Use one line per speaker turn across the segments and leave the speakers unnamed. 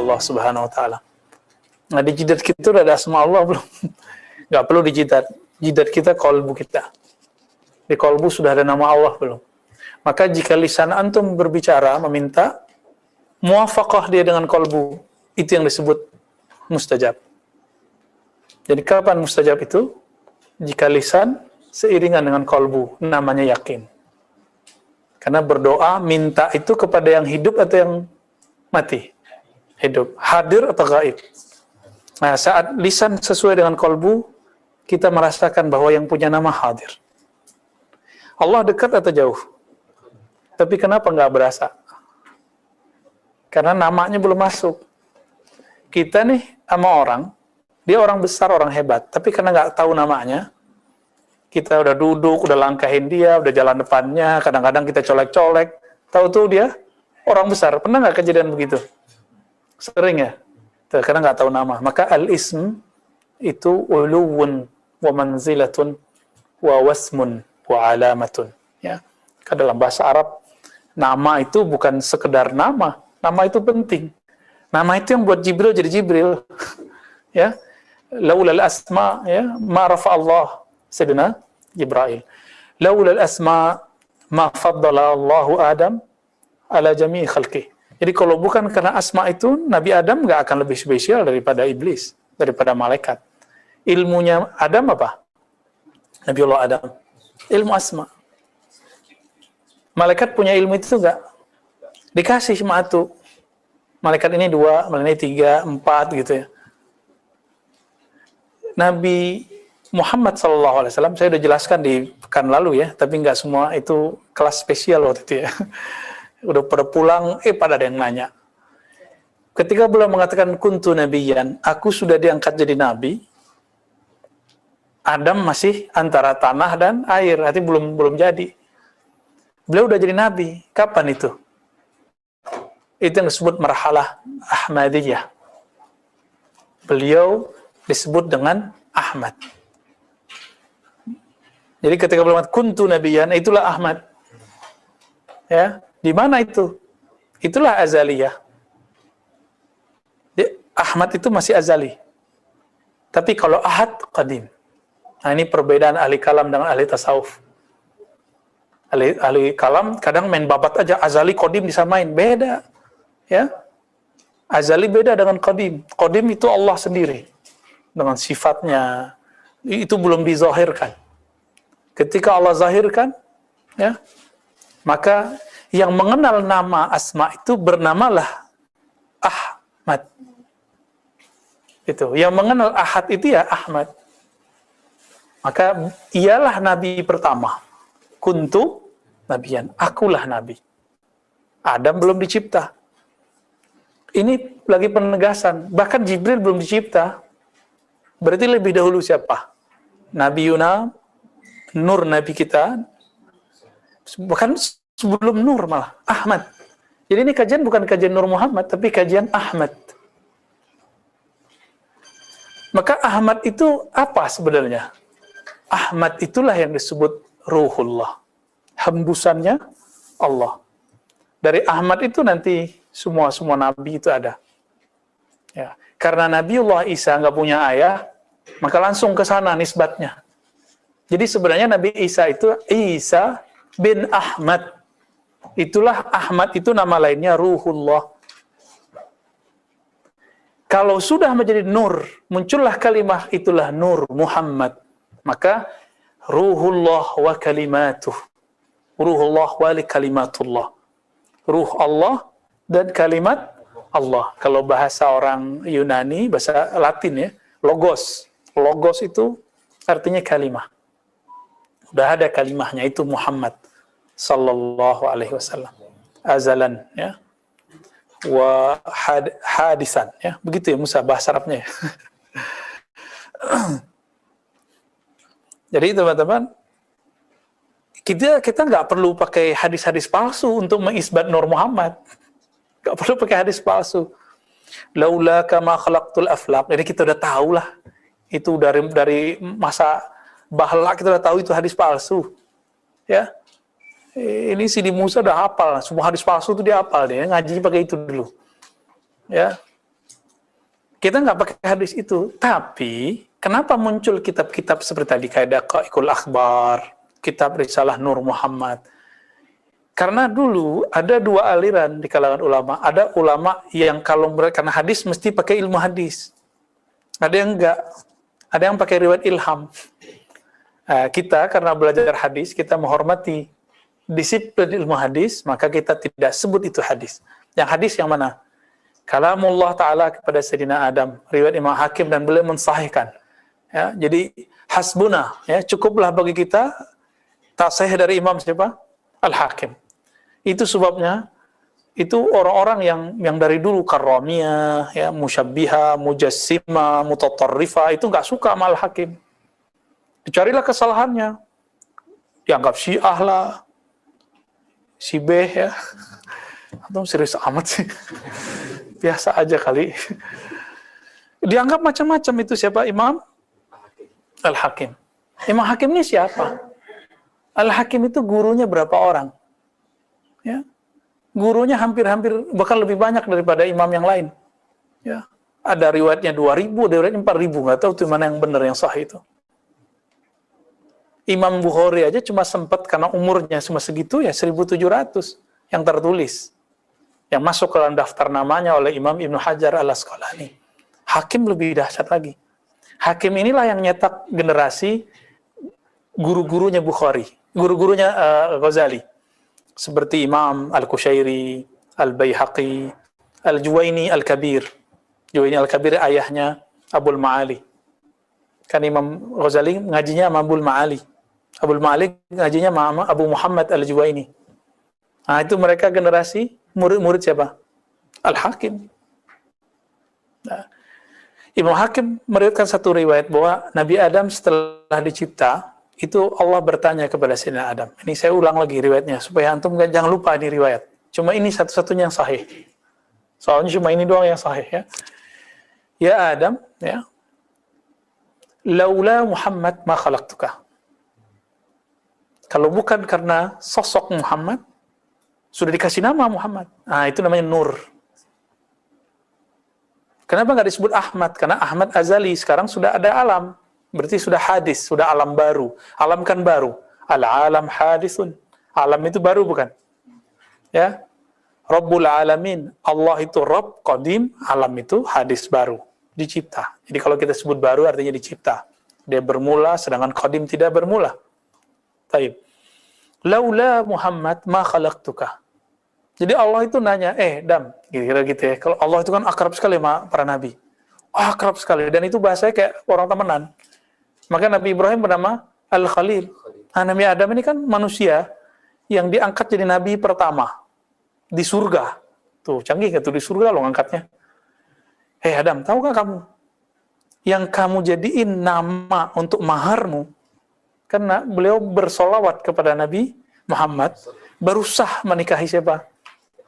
Allah Subhanahu wa taala. Nah, di jidat kita udah ada asma Allah belum? Nggak perlu di jidat. Jidat kita kolbu kita. Di kolbu sudah ada nama Allah belum? Maka jika lisan antum berbicara meminta muwafaqah dia dengan kolbu, itu yang disebut mustajab. Jadi kapan mustajab itu? Jika lisan seiringan dengan kolbu, namanya yakin. Karena berdoa, minta itu kepada yang hidup atau yang mati? Hidup. Hadir atau gaib? Nah, saat lisan sesuai dengan kolbu, kita merasakan bahwa yang punya nama hadir. Allah dekat atau jauh? Tapi kenapa nggak berasa? Karena namanya belum masuk. Kita nih sama orang, dia orang besar, orang hebat, tapi karena nggak tahu namanya, kita udah duduk, udah langkahin dia, udah jalan depannya, kadang-kadang kita colek-colek, tahu-tahu dia orang besar. Pernah nggak kejadian begitu? Sering ya? Karena nggak tahu nama. Maka al-ism itu uluwun wa manzilatun wa wasmun wa alamatun. Ya. Karena dalam bahasa Arab, nama itu bukan sekedar nama. Nama itu penting. Nama itu yang buat Jibril jadi Jibril. Ya. Laulal asma, ya, ma rafa Allah Sayyidina Jibril. Laulal asma ma faddala Allahu Adam ala jami'i khalqih. Jadi kalau bukan karena asma itu, Nabi Adam nggak akan lebih spesial daripada iblis, daripada malaikat. Ilmunya Adam apa? Nabiullah Adam. Ilmu asma. Malaikat punya ilmu itu nggak? Dikasih cuma satu. Malaikat ini 2, malaikat ini 3, 4 gitu ya. Nabi Muhammad SAW, saya udah jelaskan di pekan lalu ya, tapi nggak semua itu kelas spesial waktu itu ya. Udah pada pulang, pada ada yang nanya. Ketika beliau mengatakan kuntu nabiyan, aku sudah diangkat jadi nabi, Adam masih antara tanah dan air, artinya belum jadi. Beliau udah jadi nabi, kapan itu? Itu yang disebut marhalah Ahmadiyah. Beliau disebut dengan Ahmad. Jadi ketika beliau mengatakan kuntu nabiyan, itulah Ahmad. Ya, di mana itu? Itulah azaliyah. Ahmad itu masih azali. Tapi kalau ahad qadim. Nah, ini perbedaan ahli kalam dengan ahli tasawuf. Ahli kalam kadang main babat aja, azali qadim disamain, beda. Ya. Azali beda dengan qadim. Qadim itu Allah sendiri. Dengan sifatnya, itu belum dizahirkan. Ketika Allah zahirkan, ya, maka yang mengenal nama asma itu bernamalah Ahmad. Itu, yang mengenal ahad itu ya Ahmad. Maka ialah nabi pertama. Kuntu nabiyan, akulah nabi. Adam belum dicipta. Ini lagi penegasan. Bahkan Jibril belum dicipta. Berarti lebih dahulu siapa? Nabi Yuna, Nur Nabi kita, bahkan sebelum Nur malah, Ahmad. Jadi ini kajian bukan kajian Nur Muhammad, tapi kajian Ahmad. Maka Ahmad itu apa sebenarnya? Ahmad itulah yang disebut Ruhullah. Hembusannya Allah. Dari Ahmad itu nanti semua Nabi itu ada. Ya. Karena Nabiullah Isa nggak punya ayah, maka langsung ke sana nisbatnya. Jadi sebenarnya Nabi Isa itu Isa bin Ahmad. Itulah Ahmad itu nama lainnya Ruhullah. Kalau sudah menjadi Nur, muncullah kalimah itulah Nur Muhammad. Maka Ruhullah wa kalimatuh. Ruhullah wa kalimatullah. Ruh Allah dan kalimat Allah. Kalau bahasa orang Yunani, bahasa Latin ya, logos. Logos itu artinya kalimah. Udah ada kalimahnya, itu Muhammad sallallahu alaihi wasallam. Azalan ya. Wa hadisan ya. Begitu ya Musa bahasa Arabnya ya. Jadi teman-teman, kita nggak perlu pakai hadis-hadis palsu untuk mengisbat Nur Muhammad. Nggak perlu pakai hadis palsu. Laula kama khalaqtul aflaq. Jadi kita udah tahu lah. Itu dari masa bahla kita udah tahu itu hadis palsu. Ya. Ini Sidi Musa udah hafal. Semua hadis palsu itu dia hafal. Dia ngaji pakai itu dulu. Ya. Kita nggak pakai hadis itu. Tapi, kenapa muncul kitab-kitab seperti tadi, kayak Daqaiqul Akhbar, kitab Risalah Nur Muhammad? Karena dulu ada dua aliran di kalangan ulama. Ada ulama yang kalau mereka karena hadis mesti pakai ilmu hadis. Ada yang enggak. Ada yang pakai riwayat ilham. Kita karena belajar hadis, kita menghormati disiplin ilmu hadis, maka kita tidak sebut itu hadis. Yang hadis yang mana? Kalamullah Ta'ala kepada Sayyidina Adam, riwayat Imam Hakim, dan beliau mensahihkan. Ya, jadi hasbuna, ya, cukuplah bagi kita tasahih dari Imam siapa? Al-Hakim. Itu sebabnya itu orang-orang yang dari dulu karramiyah, ya, musyabbiha, mujassima, mutatarrifa, itu nggak suka sama Al-Hakim. Dicarilah kesalahannya, dianggap Syiah lah, si B, ya, atau serius amat sih, biasa aja kali. Dianggap macam-macam. Itu siapa? Imam Al-Hakim. Imam Hakim ini siapa? Al-Hakim itu gurunya berapa orang? Ya, gurunya hampir-hampir bahkan lebih banyak daripada imam yang lain. Ya, ada riwayatnya 2.000, ada riwayatnya 4.000, nggak tahu itu mana yang benar, yang sahih itu. Imam Bukhari aja cuma sempat, karena umurnya cuma segitu, ya 1.700 yang tertulis, yang masuk ke dalam daftar namanya oleh Imam Ibnu Hajar Al-Asqalani. Hakim lebih dahsyat lagi. Hakim inilah yang nyetak generasi guru-gurunya Bukhari, guru-gurunya Ghazali, seperti Imam Al-Qushairi, Al-Baihaqi, Al-Juwaini Al-Kabir. Juwaini Al-Kabir ayahnya Abul Ma'ali. Kan Imam Ghazali ngajinya sama Abul Ma'ali. Abul Ma'ali ngajinya sama Abu Muhammad Al-Juwaini. Nah, itu mereka generasi murid-murid siapa? Al-Hakim. Nah, Imam Hakim meriwayatkan satu riwayat bahwa Nabi Adam setelah dicipta, itu Allah bertanya kepada Sayyidina Adam. Ini saya ulang lagi riwayatnya, supaya antum jangan lupa ini riwayat. Cuma ini satu-satunya yang sahih. Soalnya cuma ini doang yang sahih, ya. Ya Adam, ya, laula Muhammad ma khalaqtuka. Kalau bukan karena sosok Muhammad, sudah dikasih nama Muhammad. Nah, itu namanya Nur. Kenapa nggak disebut Ahmad? Karena Ahmad azali, sekarang sudah ada alam. Berarti sudah hadis, sudah alam baru. Alam kan baru. Al-alam hadisun. Alam itu baru, bukan? Ya. Rabbul alamin. Allah itu Rabb, Qadim. Alam itu hadis baru. Dicipta. Jadi kalau kita sebut baru artinya dicipta. Dia bermula, sedangkan Qadim tidak bermula. Taib. Laula Muhammad ma khalaqtuka. Jadi Allah itu nanya, Dam, kira-kira gitu ya. Kalau Allah itu kan akrab sekali sama para nabi. Akrab sekali. Dan itu bahasanya kayak orang temenan. Maka Nabi Ibrahim bernama Al-Khalil. Nah, Nabi Adam ini kan manusia yang diangkat jadi nabi pertama di surga. Tuh, canggih gak tuh, di surga loh ngangkatnya. Adam, tahukah kamu yang kamu jadiin nama untuk maharmu? Karena beliau bersolawat kepada Nabi Muhammad, baru sah menikahi siapa?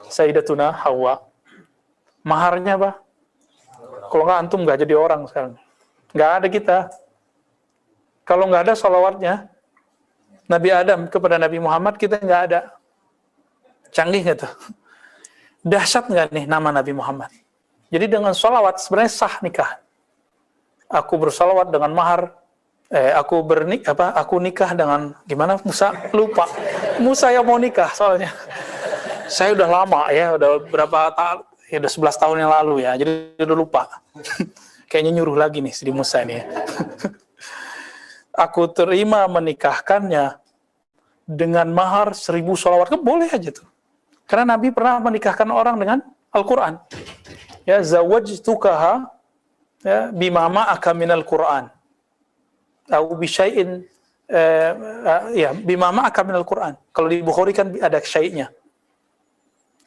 Sayyidatuna Hawa. Maharnya apa? Kalau nggak antum nggak jadi orang sekarang. Nggak ada kita. Kalau nggak ada solawatnya Nabi Adam kepada Nabi Muhammad, kita nggak ada. Canggih nggak tuh? Dahsyat nggak nih nama Nabi Muhammad? Jadi dengan solawat sebenarnya sah nikah. Aku bersolawat dengan mahar. Aku nikah dengan gimana? Musa lupa. Musa yang mau nikah soalnya. Saya udah lama ya, udah berapa tahun? Ya udah 11 tahun yang lalu ya. Jadi udah lupa. Kayaknya nyuruh lagi nih si Musa ini ya. Aku terima menikahkannya dengan mahar 1.000 sholawat. Boleh aja tuh. Karena Nabi pernah menikahkan orang dengan Al-Quran. Ya, zawajtukaha ya, bima ma'aka minal Quran. Atau bisyai'in ya, bima ma'aka minal Quran. Kalau di Bukhari kan ada syai'nya.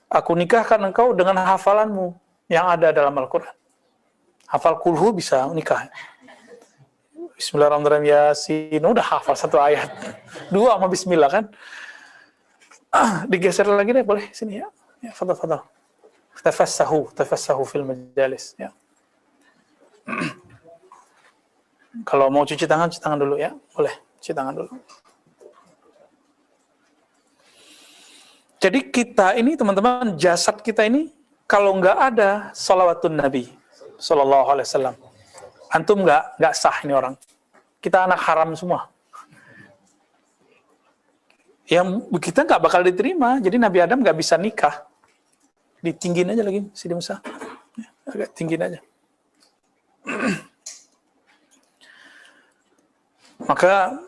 Aku nikahkan engkau dengan hafalanmu yang ada dalam Al-Quran. Hafal kulhu bisa nikah. Bismillahirrahmanirrahim, Yasin, udah hafal satu ayat. 2 sama bismillah kan. Digeser lagi deh, boleh sini ya. Ya, fadal. Tafassahu fil majalis ya. Kalau mau cuci tangan dulu ya. Boleh, cuci tangan dulu. Jadi kita ini teman-teman, jasad kita ini kalau nggak ada salawatun Nabi, Sallallahu Alaihi Wasallam. Antum nggak sah ini orang. Kita anak haram semua. Yang kita nggak bakal diterima. Jadi Nabi Adam nggak bisa nikah. Ditinggiin aja lagi Sidi Musa. Agak tinggiin aja. Maka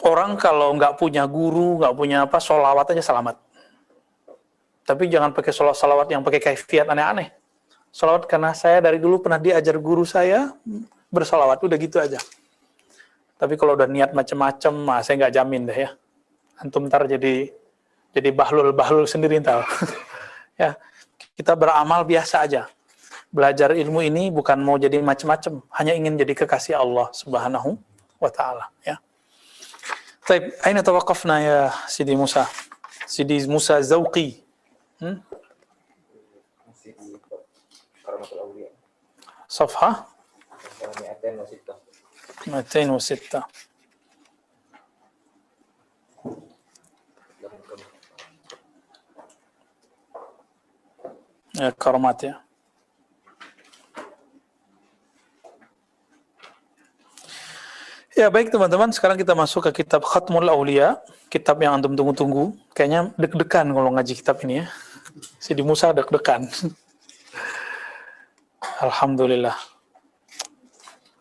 orang kalau nggak punya guru, nggak punya apa, sholawat aja selamat. Tapi jangan pakai sholawat yang pakai kaifiat aneh-aneh. Sholawat karena saya dari dulu pernah diajar guru saya bersolawat, udah gitu aja. Tapi kalau udah niat macem-macem, saya nggak jamin deh ya. Antum ntar jadi bahlul sendiri ntar. Ya, kita beramal biasa aja. Belajar ilmu ini bukan mau jadi macem-macem, hanya ingin jadi kekasih Allah Subhanahu wa Ta'ala. Ya. Baik, aina tawaqafna ya Sidi Musa? Sidi Musa Zauqi.
Masih di Karamatul Aulia.
Safha
206.
206. Ya, karamat ya. Ya baik teman-teman, sekarang kita masuk ke kitab Khatmul Aulia, kitab yang antum tunggu-tunggu. Kayaknya deg-degan kalau ngaji kitab ini ya. Sidi Musa deg-degan. Alhamdulillah.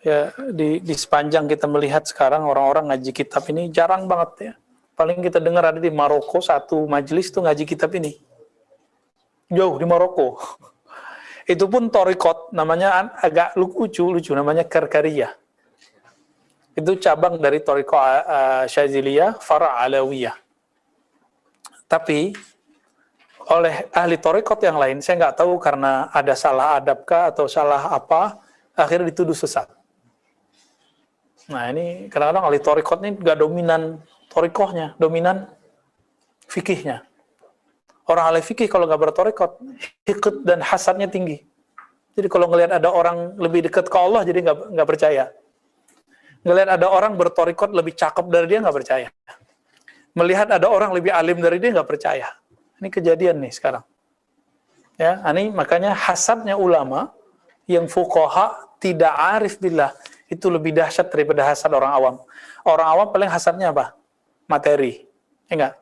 Ya di sepanjang kita melihat sekarang orang-orang ngaji kitab ini jarang banget ya. Paling kita dengar ada di Maroko satu majelis tuh ngaji kitab ini. Jauh di Maroko. Itu pun torikot, namanya agak lucu namanya Karkariyah. Itu cabang dari Thariqah Syaziliyah, Fara' Alawiyah. Tapi oleh ahli Thariqat yang lain, saya nggak tahu karena ada salah adabkah atau salah apa, akhirnya dituduh sesat. Nah ini kadang-kadang ahli Thariqat ini nggak dominan Thariqahnya, dominan fikihnya. Orang ahli fikih kalau nggak berthariqat, hiqd dan hasadnya tinggi. Jadi kalau ngelihat ada orang lebih dekat ke Allah, jadi nggak percaya. Ngelihat ada orang bertorikot lebih cakep dari dia, nggak percaya. Melihat ada orang lebih alim dari dia, nggak percaya. Ini kejadian nih sekarang. Ya, ini makanya hasadnya ulama yang fuqaha tidak arif billah itu lebih dahsyat daripada hasad orang awam. Orang awam paling hasadnya apa? Materi. Ya enggak?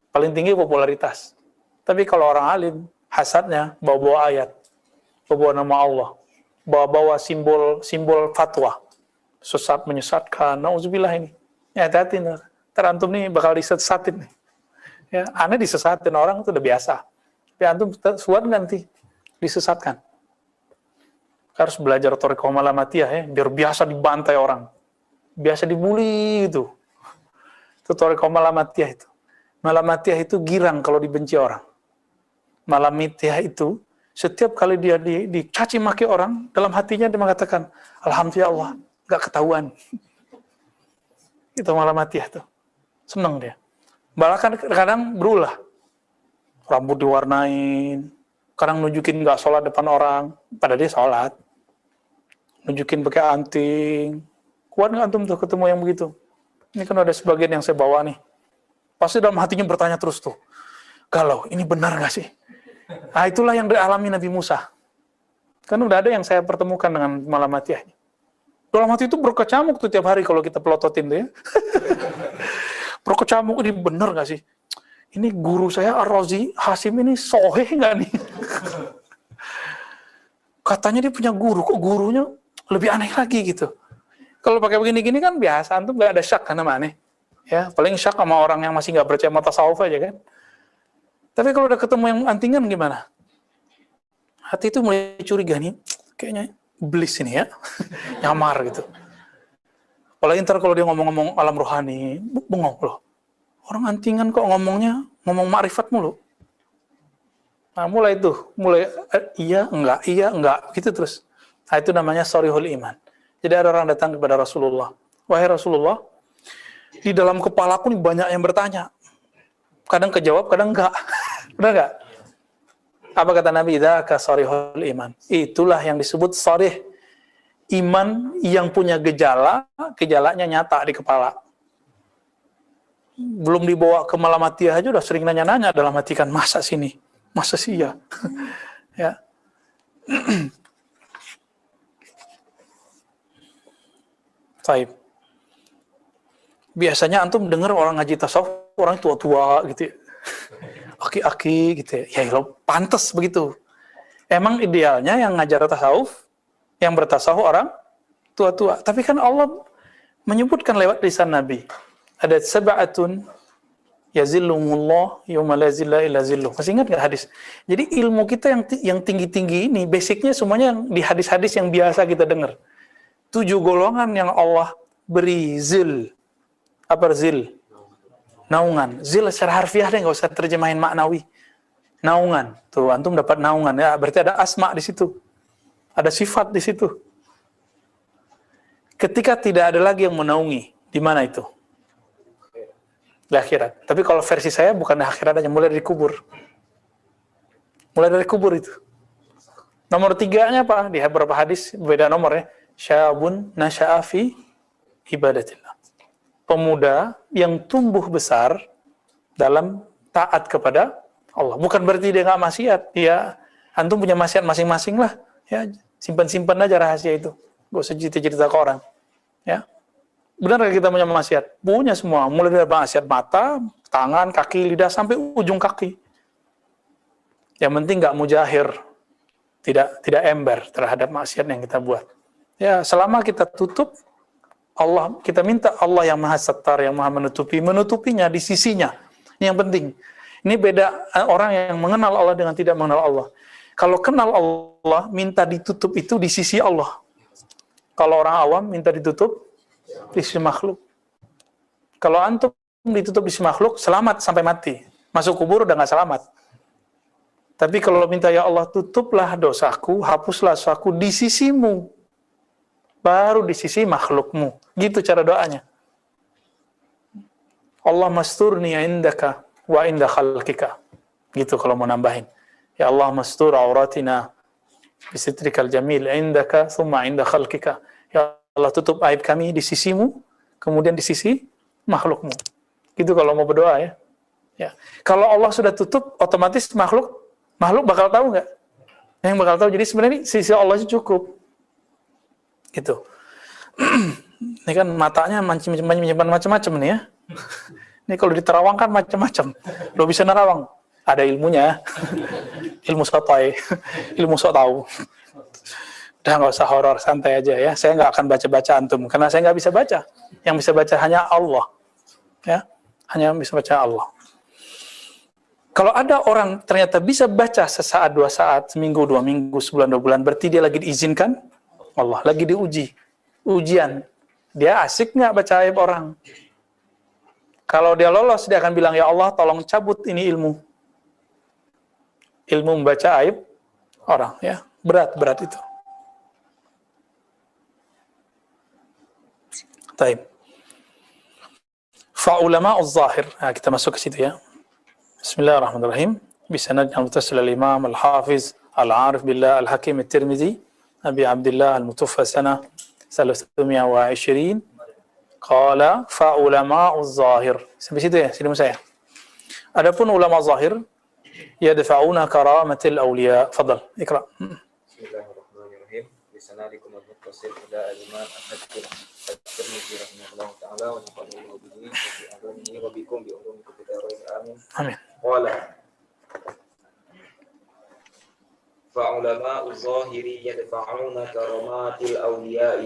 Paling tinggi popularitas. Tapi kalau orang alim, hasadnya bawa-bawa ayat, bawa nama Allah, bawa-bawa simbol fatwa. Sesat menyesatkan, nauzubillah ini. Ya hati-hati, antum nih bakal disesatin nih. Ya, aneh disesatin orang itu udah biasa. Tapi antum suat nanti disesatkan. Harus belajar thariqah malamatiyah ya, biar biasa dibantai orang. Biasa dibully itu. Itu thariqah malamatiyah itu. Malamatiyah itu girang kalau dibenci orang. Malamatiyah itu setiap kali dia dicaci maki orang, dalam hatinya dia mengatakan, alhamdulillah, gak ketahuan. Itu malamatiyah tuh. Seneng dia. Bahkan kadang berulah. Rambut diwarnain. Kadang nunjukin gak sholat depan orang. Padahal dia sholat. Nunjukin pakai anting. Kuat gak antum tuh ketemu yang begitu? Ini kan ada sebagian yang saya bawa nih. Pasti dalam hatinya bertanya terus tuh. Galau, ini benar gak sih? Nah itulah yang dialami Nabi Musa. Kan udah ada yang saya pertemukan dengan malamatiyahnya. Dalam hati itu berkecamuk tuh tiap hari kalau kita pelototin tuh ya. Berkecamuk, ini bener gak sih? Ini guru saya Ar-Razi Hasim ini soheh gak nih? Katanya dia punya guru, kok gurunya lebih aneh lagi gitu. Kalau pakai begini-gini kan biasa, antum gak ada syak kan sama aneh. Ya, paling syak sama orang yang masih gak percaya mata tasawuf aja kan. Tapi kalau udah ketemu yang antingan gimana? Hati itu mulai curiga nih, kayaknya iblis ini ya, nyamar gitu. Apalagi ntar kalau dia ngomong-ngomong alam rohani, bengong loh. Orang antingan kok ngomong ma'rifat mulu. Nah mulai iya enggak, gitu terus. Nah itu namanya sorihul iman. Jadi ada orang datang kepada Rasulullah. Wahai Rasulullah, di dalam kepalaku nih banyak yang bertanya. Kadang kejawab, kadang enggak. Udah enggak? Apa kata Nabi? Dzaka sharihul iman. Itulah yang disebut sharih. Iman yang punya gejalanya nyata di kepala. Belum dibawa ke malamatiyah aja udah sering nanya-nanya dalam hati kan, masa sini? Masa sih ya? Ya. Taib. Biasanya antum dengar orang ngaji tasawuf, orang tua-tua gitu ya. Aki-aki gitu ya. Ya pantas begitu. Emang idealnya yang ngajar tasawuf, yang bertasawuf orang tua-tua. Tapi kan Allah menyebutkan lewat lisan Nabi. Ada sab'atun yazillumullah yawma la zilla illa zilluh. Masih ingat nggak hadis? Jadi ilmu kita yang tinggi-tinggi ini, basicnya semuanya yang di hadis-hadis yang biasa kita dengar. 7 golongan yang Allah beri zil. Apa zil? Naungan. Zil secara harfiah deh, nggak usah terjemahin maknawi. Naungan. Tuh, antum dapat naungan ya. Berarti ada asma di situ. Ada sifat di situ. Ketika tidak ada lagi yang menaungi, di mana itu? Di akhirat. Tapi kalau versi saya bukan di akhirat aja, mulai dari kubur. Mulai dari kubur itu. Nomor 3-nya apa? Di beberapa hadis beda nomor ya. Syabun nasya'a fi ibadatillah. Pemuda yang tumbuh besar dalam taat kepada Allah. Bukan berarti dia nggak maksiat. Ya, antum punya maksiat masing-masing lah. Ya, simpan-simpan aja rahasia itu. Gak usah cerita-cerita ke orang. Ya, benar nggak kita punya maksiat? Punya semua. Mulai dari maksiat mata, tangan, kaki, lidah sampai ujung kaki. Yang penting nggak mujahir, tidak ember terhadap maksiat yang kita buat. Ya, selama kita tutup, Allah, kita minta Allah yang maha sattar, yang maha menutupinya di sisinya. Ini yang penting. Ini beda orang yang mengenal Allah dengan tidak mengenal Allah. Kalau kenal Allah, minta ditutup itu di sisi Allah. Kalau orang awam, minta ditutup di sisi makhluk. Kalau antum ditutup di sisi makhluk, selamat sampai mati. Masuk kubur udah nggak selamat. Tapi kalau minta, ya Allah, tutuplah dosaku, hapuslah dosaku di sisimu. Baru di sisi makhlukmu. Gitu cara doanya. Allah masturni indaka wa inda khalqika. Gitu kalau mau nambahin. Ya Allah mastur auratina bisitrikal jamil indaka thumma inda khalqika. Ya Allah tutup aib kami di sisimu, kemudian di sisi makhlukmu. Gitu kalau mau berdoa ya. Ya. Kalau Allah sudah tutup, otomatis makhluk bakal tahu nggak? Yang bakal tahu. Jadi sebenarnya sisi Allah itu cukup. Gitu. Ini kan matanya menyimpan macam-macam nih ya. Ini kalau diterawang kan macam-macam. Lo bisa nerawang. Ada ilmunya. Ilmu sotoy. Ilmu sok tahu. Udah nggak usah horor, santai aja ya. Saya nggak akan baca-baca antum. Karena saya nggak bisa baca. Yang bisa baca hanya Allah. Ya, hanya bisa baca Allah. Kalau ada orang ternyata bisa baca sesaat, 2 saat, seminggu, 2 minggu, sebulan, 2 bulan, berarti dia lagi diizinkan Allah, lagi diuji. Ujian. Dia asik nggak baca aib orang? Kalau dia lolos, dia akan bilang, ya Allah, tolong cabut ini ilmu. Ilmu membaca aib orang. Ya, berat itu. Taib. Fa'ulama'uz zahir. Nah, kita masuk ke situ ya. Bismillahirrahmanirrahim. Bisanadna al-muttasil al-imam al-hafiz al-arif billah al-hakim al-tirmidzi Abi Abdullah al-mutawaffa sana 320 qala fa ulama'uz zahir. Sampai situ ya, silakan saya. Adapun ulama zahir yadfa'una karamatil awliya. Fadal, ikra.
Bismillahirrahmanirrahim. Bisanadikum al-muttasil ila al-imam al-hakim at-tirmidzi rahimahullah ta'ala wa nafa'allahu bihi wa bi wa bikum bi ulumikum bi amin.
Amin.
Qala فعلماء الظاهر يدفعون كرامات الأولياء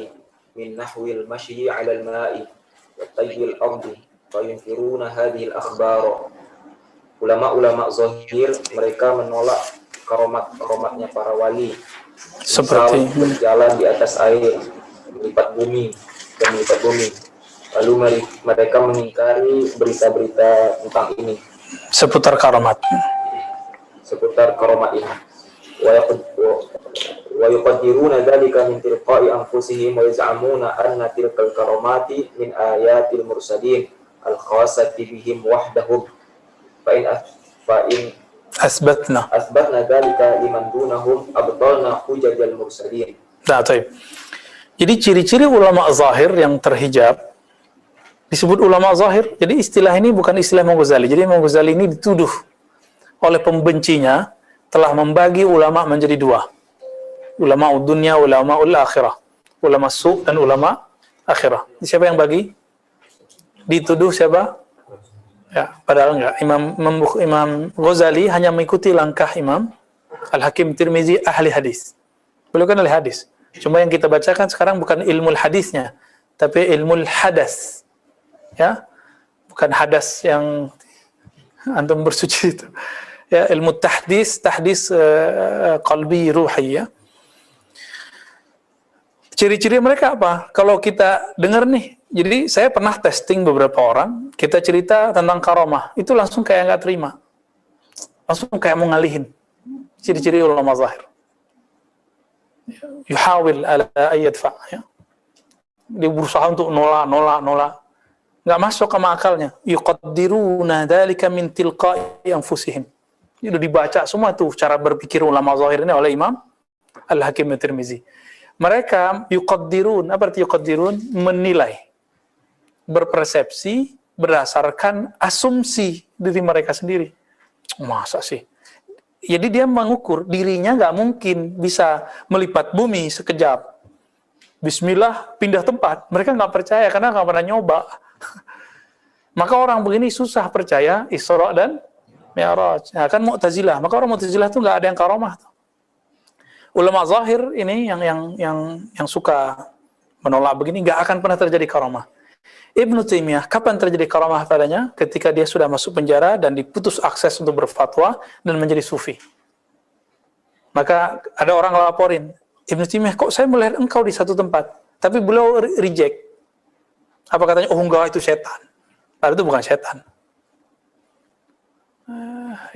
من نحو المشي على الماء وطي الأرض فينكرون هذه الأخبار. Ulama-ulama zahir mereka menolak karomat-karomatnya para wali.
Seperti
berjalan di atas air, melipat bumi. Lalu mereka mengingkari berita-berita tentang ini.
Seputar karomat ini. ويقدرون ذلك من تلقاء أنفسهم ويزعمون أن تلك الكرامات من آيات المرسلين الخاصة بهم وحدهم فإن أثبتنا ذلك لمن دونهم أبطلنا حجج المرسلين. Nah, taib. Jadi ciri-ciri ulama zahir yang terhijab disebut ulama zahir. Jadi istilah ini bukan istilah Imam Ghazali. Jadi Imam Ghazali ini dituduh oleh pembencinya telah membagi ulama menjadi 2. Ulama dunia, ulama akhirah. Ulama su' dan ulama akhirah. Siapa yang bagi? Dituduh siapa? Ya, padahal enggak. Imam Ghazali hanya mengikuti langkah Imam Al-Hakim Tirmizi ahli hadis. Beliau kan ahli hadis. Cuma yang kita bacakan sekarang bukan ilmu hadisnya, tapi ilmu hadas. Ya, bukan hadas yang antum bersuci itu. Ya, ilmu tahdis qalbi ruhi ya. Ciri-ciri mereka apa? Kalau kita dengar nih, jadi saya pernah testing beberapa orang, kita cerita tentang karomah, itu langsung kayak nggak terima. Langsung kayak mau ngalihin. Ciri-ciri ulama zahir. Yuhawil ala ayyadfa. Ya. Dia berusaha untuk nolak. Nggak masuk sama akalnya. Yuqaddiruna dzalika min tilqa'i anfusihim. Itu dibaca semua tuh cara berpikir ulama zahir ini oleh Imam Al-Hakim At-Tirmizi. Mereka yuqaddirun, apa arti yuqaddirun? Menilai, berpersepsi berdasarkan asumsi diri mereka sendiri. Masa sih? Jadi dia mengukur dirinya nggak mungkin bisa melipat bumi sekejap. Bismillah pindah tempat. Mereka nggak percaya karena nggak pernah nyoba. Maka orang begini susah percaya Isra dan Mi'raj. Nah, kan Mu'tazilah. Maka orang Mu'tazilah itu nggak ada yang karomah. Ulama zahir ini yang suka menolak begini nggak akan pernah terjadi karomah. Ibnu Taimiyah, kapan terjadi karomah padanya? Ketika dia sudah masuk penjara dan diputus akses untuk berfatwa dan menjadi sufi. Maka ada orang laporin, Ibnu Taimiyah, kok saya melihat engkau di satu tempat, tapi beliau reject. Apa katanya? Oh enggak, itu setan. Padahal itu bukan setan.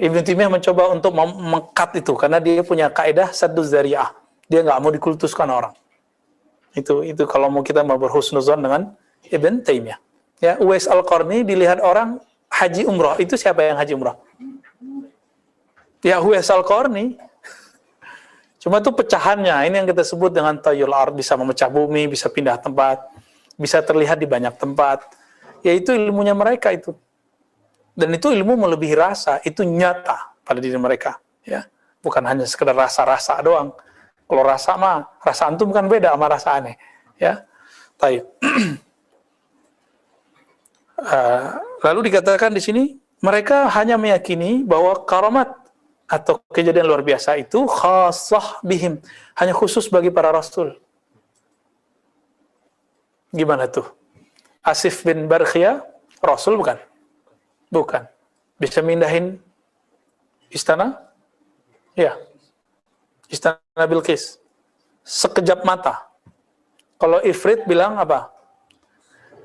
Ibnu Taimiyah mencoba untuk mengkat itu karena dia punya kaidah sadduz dzari'ah. Dia nggak mau dikultuskan orang. Itu kalau mau kita mau berhusnuzon dengan Ibn Taimiyah. Ya, Uwais Al-Qarni dilihat orang haji umrah. Itu siapa yang haji umrah? Ya, Uwais Al-Qarni. Cuma itu pecahannya. Ini yang kita sebut dengan tayul ard, bisa memecah bumi, bisa pindah tempat, bisa terlihat di banyak tempat. Yaitu ilmunya mereka itu. Dan itu ilmu melebihi rasa, itu nyata pada diri mereka, ya. Bukan hanya sekedar rasa-rasa doang. Kalau rasa mah, rasa antum kan beda sama rasa aneh, ya. Baik. Lalu dikatakan di sini, mereka hanya meyakini bahwa karamat atau kejadian luar biasa itu khassah bihim, hanya khusus bagi para rasul. Gimana tuh? Asif bin Barkhiyah, rasul bukan? Bukan. Bisa mindahin istana? Ya. Istana Bilqis. Sekejap mata. Kalau Ifrit bilang apa?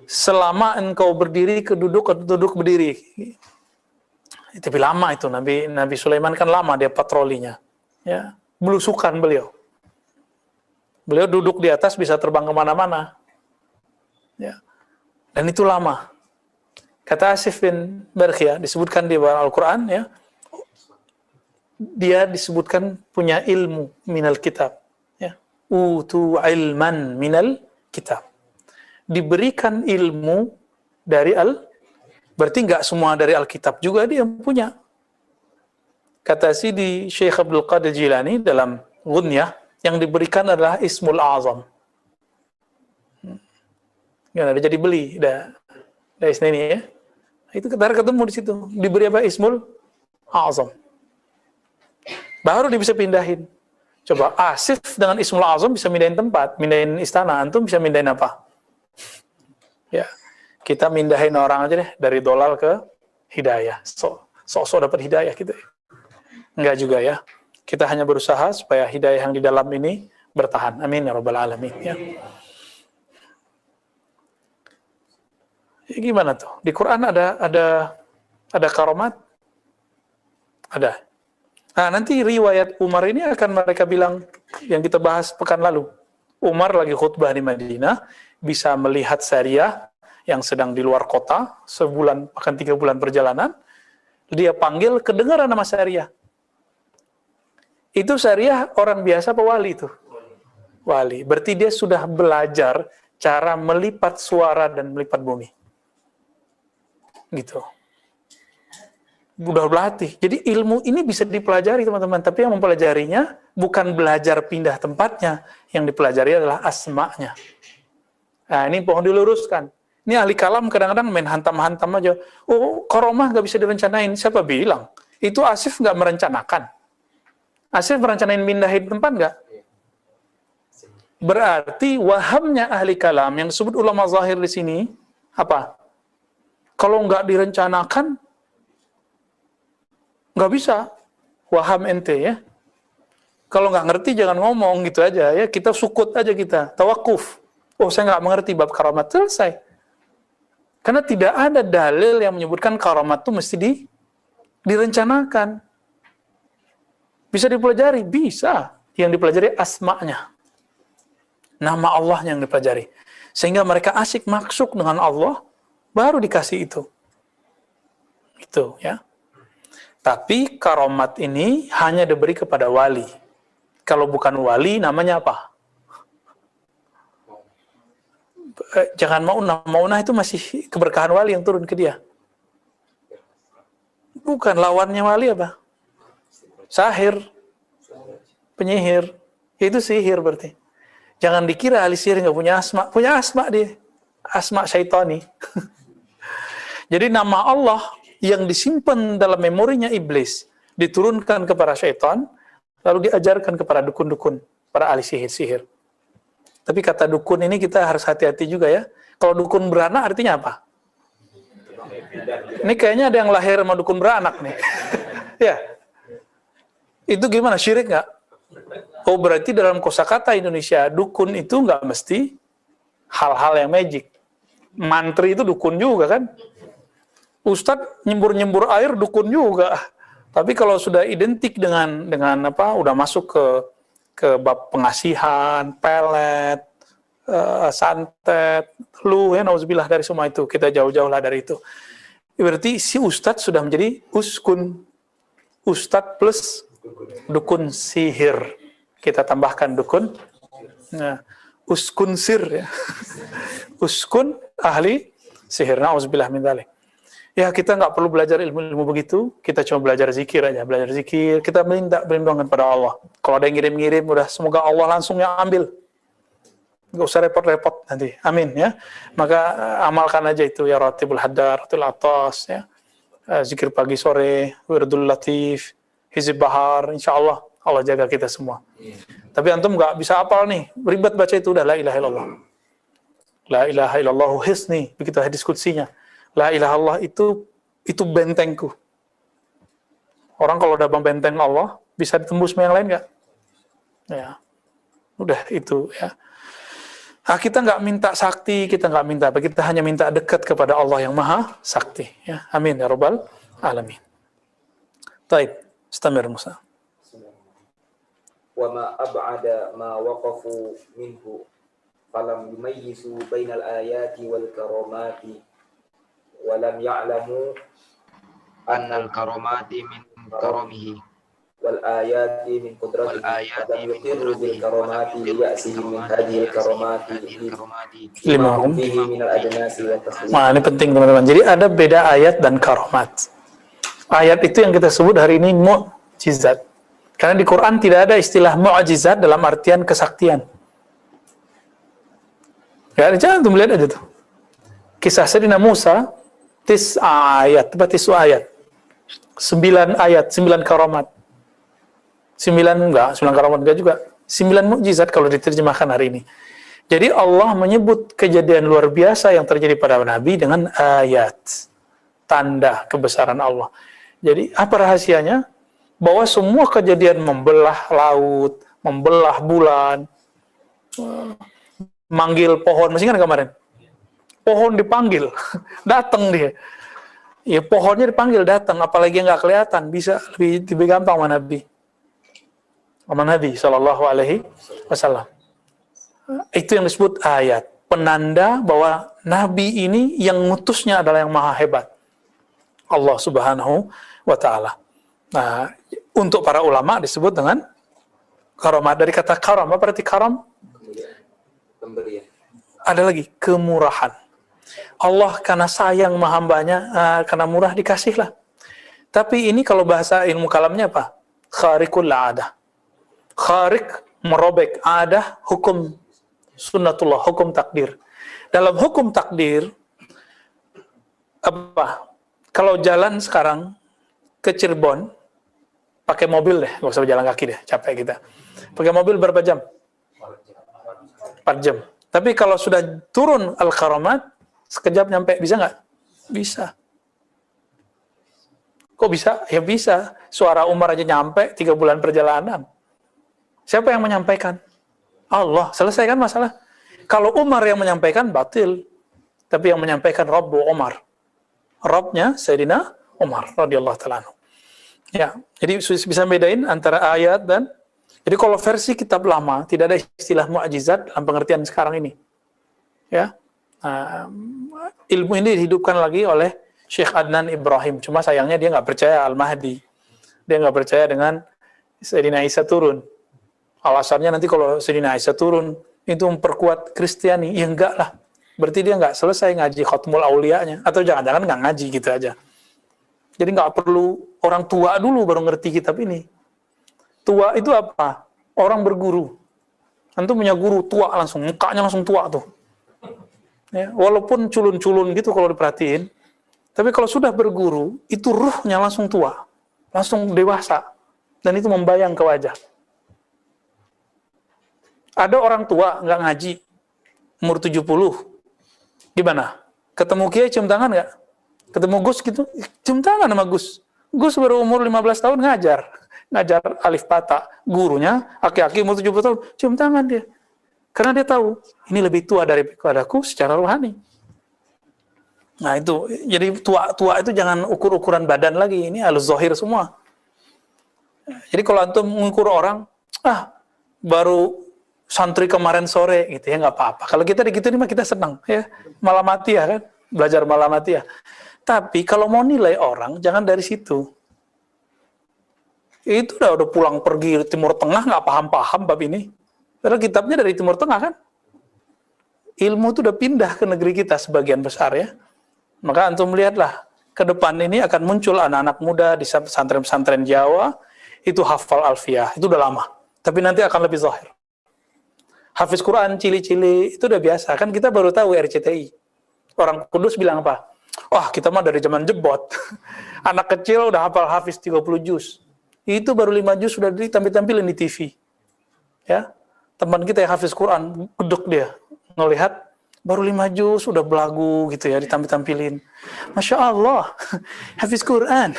Selama engkau berdiri, keduduk berdiri. Itu lama itu. Nabi Sulaiman kan lama dia patrolinya. Ya. Belusukan beliau. Beliau duduk di atas bisa terbang kemana-mana. Ya. Dan itu lama. Kata Asif bin Barkhiyah, disebutkan di dalam Al-Quran, ya, dia disebutkan punya ilmu minal kitab. Ya. Utu ilman minal kitab. Diberikan ilmu dari berarti nggak semua dari Alkitab juga dia punya. Kata Sidi Syekh Abdul Qadir Jilani dalam Ghunyah, yang diberikan adalah Ismul Azam. Ya, ada jadi beli, dari sini ya. Itu kita ketemu di situ. Diberi apa? Ismul Azam. Baru dia bisa pindahin. Coba Asif dengan Ismul Azam bisa mindahin tempat, mindahin istana. Antum bisa mindahin apa? Ya, kita mindahin orang aja deh dari dolal ke hidayah. Sok-sok dapat hidayah gitu. Enggak juga ya. Kita hanya berusaha supaya hidayah yang di dalam ini bertahan. Amin ya rabbal alamin. Ya. Ya, gimana tuh? Di Quran ada karomat? Ada. Nah, nanti riwayat Umar ini akan mereka bilang yang kita bahas pekan lalu. Umar lagi khutbah di Madinah, bisa melihat Sariyah yang sedang di luar kota, sebulan, bahkan 3 bulan perjalanan. Dia panggil, kedengaran nama Sariyah. Itu Sariyah orang biasa apa wali itu? Wali. Berarti dia sudah belajar cara melipat suara dan melipat bumi. Gitu. Udah berlatih. Jadi ilmu ini bisa dipelajari teman-teman, tapi yang mempelajarinya bukan belajar pindah tempatnya, yang dipelajari adalah asma'nya. Nah, ini pohon diluruskan. Ini ahli kalam kadang-kadang main hantam-hantam aja. Oh, karomah nggak bisa direncanain. Siapa bilang? Itu Asif nggak merencanakan. Asif merencanain pindahin tempat nggak? Berarti wahamnya ahli kalam yang disebut ulama zahir di sini apa? Kalau nggak direncanakan, nggak bisa. Waham ente ya. Kalau nggak ngerti jangan ngomong gitu aja ya. Kita sukut aja kita. Tawakuf. Oh, saya nggak mengerti bab karamat. Selesai. Karena tidak ada dalil yang menyebutkan karamat itu mesti direncanakan. Bisa dipelajari? Bisa. Yang dipelajari asma'nya. Nama Allah yang dipelajari. Sehingga mereka asik masuk dengan Allah, baru dikasih itu. Itu ya. Tapi karamat ini hanya diberi kepada wali. Kalau bukan wali, namanya apa? Jangan maunah. Maunah itu masih keberkahan wali yang turun ke dia. Bukan, lawannya wali apa? Sahir. Penyihir. Itu sihir berarti. Jangan dikira ahli sihir nggak punya asma. Punya asma dia. Asma syaitani. Jadi nama Allah yang disimpan dalam memorinya iblis diturunkan kepada syaitan, lalu diajarkan kepada dukun-dukun, para ahli sihir-sihir. Tapi kata dukun ini kita harus hati-hati juga ya. Kalau dukun beranak artinya apa? Ini kayaknya ada yang lahir sama dukun beranak nih. Ya. Itu gimana? Syirik nggak? Oh, berarti dalam kosakata Indonesia, dukun itu nggak mesti hal-hal yang magic. Mantri itu dukun juga kan? Ustadz nyembur-nyembur air dukun juga. Tapi kalau sudah identik dengan apa? Udah masuk ke bab pengasihan, pelet, santet, ya nauzubillah dari semua itu. Kita jauh-jauh lah dari itu. Berarti si ustadz sudah menjadi uskun. Ustadz plus dukun sihir. Kita tambahkan dukun. Nah, uskun sir ya. Uskun ahli sihir. Nauzubillah min dzalik. Ya, kita nggak perlu belajar ilmu-ilmu begitu, kita cuma belajar zikir aja, belajar zikir, kita minta perlindungan pada Allah. Kalau ada yang ngirim-ngirim, udah semoga Allah langsung yang ambil. Nggak usah repot-repot nanti, amin ya. Maka amalkan aja itu, ya ratibul hadar, ratil atas, ya. Zikir pagi sore, wirdul latif, hizib bahar, insya Allah, Allah jaga kita semua. Tapi antum nggak bisa apal nih, ribet baca itu, udah la ilaha illallah. La ilaha illallahu hisni, begitu hadis kutsinya. La ilaha Allah itu bentengku. Orang kalau udah benteng Allah, bisa ditembus sama yang lain nggak? Ya, udah itu ya. Nah, kita nggak minta sakti, kita nggak minta apa, kita hanya minta dekat kepada Allah yang maha sakti. Ya, amin ya rabbal alamin. Taib, istamir Musa.
Wa ma ab'ada ma waqafu minhu falam yumayyizu bainal ayati wal karamati walam ya'lamu
annal karamati min karamihi
wal ayati min qudratihi wa yuqirru bil karamati liya'sihi min hadhihi al karamati lima hum fihi min al adnasi wa taslim.
Nah, ini penting teman-teman. Jadi ada beda ayat dan karamat. Ayat itu yang kita sebut hari ini mu'jizat. Karena di Quran tidak ada istilah mu'jizat dalam artian kesaktian. Ya, jangan tuh melihat aja tuh. Kisah Sayyidina Musa ayat 9 ayat, 9 karamat. 9 karamat enggak juga. 9 mukjizat kalau diterjemahkan hari ini. Jadi Allah menyebut kejadian luar biasa yang terjadi pada Nabi dengan ayat. Tanda kebesaran Allah. Jadi apa rahasianya? Bahwa semua kejadian membelah laut, membelah bulan, manggil pohon, masih ingat kemarin? Pohon dipanggil, datang dia. Ya pohonnya dipanggil datang, apalagi yang nggak kelihatan, bisa lebih gampang sama Nabi. Sama Nabi Shallallahu Alaihi Wasallam. Itu yang disebut ayat, penanda bahwa Nabi ini yang ngutusnya adalah yang maha hebat, Allah Subhanahu Wa Taala. Nah, untuk para ulama disebut dengan karamat. Dari kata karam, apa berarti karam?
Pemberian.
Ada lagi kemurahan. Allah karena sayang sama hambanya, karena murah dikasihlah. Tapi ini kalau bahasa ilmu kalamnya apa? Khariqul adah. Khariq, merobek. Adah, hukum sunnatullah, hukum takdir. Dalam hukum takdir, apa? Kalau jalan sekarang ke Cirebon, pakai mobil deh, nggak usah jalan kaki deh, capek kita. Pakai mobil berapa jam? 4 jam. Tapi kalau sudah turun Al-Karamat, sekejap nyampe, bisa nggak? Bisa. Kok bisa? Ya bisa. Suara Umar aja nyampe 3 bulan perjalanan. Siapa yang menyampaikan? Allah. Selesaikan masalah. Kalau Umar yang menyampaikan, batil. Tapi yang menyampaikan Rabbu Umar. Rabbnya Sayyidina Umar radhiyallahu ta'ala anhu. Ya, jadi bisa bedain antara ayat dan, jadi kalau versi kitab lama tidak ada istilah mukjizat dalam pengertian sekarang ini. Ya. Ilmu ini dihidupkan lagi oleh Syekh Adnan Ibrahim. Cuma sayangnya dia nggak percaya Al-Mahdi. Dia nggak percaya dengan Sayyidina Isa turun. Alasannya nanti kalau Sayyidina Isa turun itu memperkuat Kristiani. Ya enggak lah. Berarti dia nggak selesai ngaji Khatmul Auliyanya, atau jangan-jangan nggak ngaji gitu aja. Jadi nggak perlu orang tua dulu baru ngerti kitab ini. Tua itu apa? Orang berguru. Antum punya guru tua langsung, mukanya langsung tua tuh. Ya, walaupun culun-culun gitu kalau diperhatiin, tapi kalau sudah berguru, itu ruhnya langsung tua, langsung dewasa, dan itu membayang ke wajah. Ada orang tua nggak ngaji, umur 70, gimana? Ketemu kiai cium tangan nggak? Ketemu Gus gitu, cium tangan sama Gus. Gus baru umur 15 tahun ngajar alif bata. Gurunya, aki-aki umur 70 tahun, cium tangan dia. Karena dia tahu, ini lebih tua daripadaku secara rohani. Nah itu, jadi tua itu jangan ukur-ukuran badan lagi, ini halus zahir semua. Jadi kalau antum mengukur orang, baru santri kemarin sore gitu ya, nggak apa-apa. Kalau kita gitu mah kita senang ya, malam mati ya kan, belajar malam mati ya. Tapi kalau mau nilai orang, jangan dari situ. Itu udah pulang pergi Timur Tengah nggak paham-paham bab ini. Padahal kitabnya dari Timur Tengah kan. Ilmu itu udah pindah ke negeri kita sebagian besar ya. Maka antum lihatlah, ke depan ini akan muncul anak-anak muda di pesantren-pesantren Jawa, itu hafal alfiyah, itu udah lama. Tapi nanti akan lebih zahir. Hafiz Quran, cili-cili, itu udah biasa. Kan kita baru tahu RCTI. Orang Kudus bilang apa? Wah, kita mah dari zaman jebot. Anak kecil udah hafal hafiz 30 juz. Itu baru 5 juz sudah ditampil-tampilin di TV. Ya. Teman kita yang hafiz Quran, gedek dia. Ngelihat, baru 5 juz, udah belagu gitu ya, ditampil-tampilin. Masya Allah, hafiz Quran.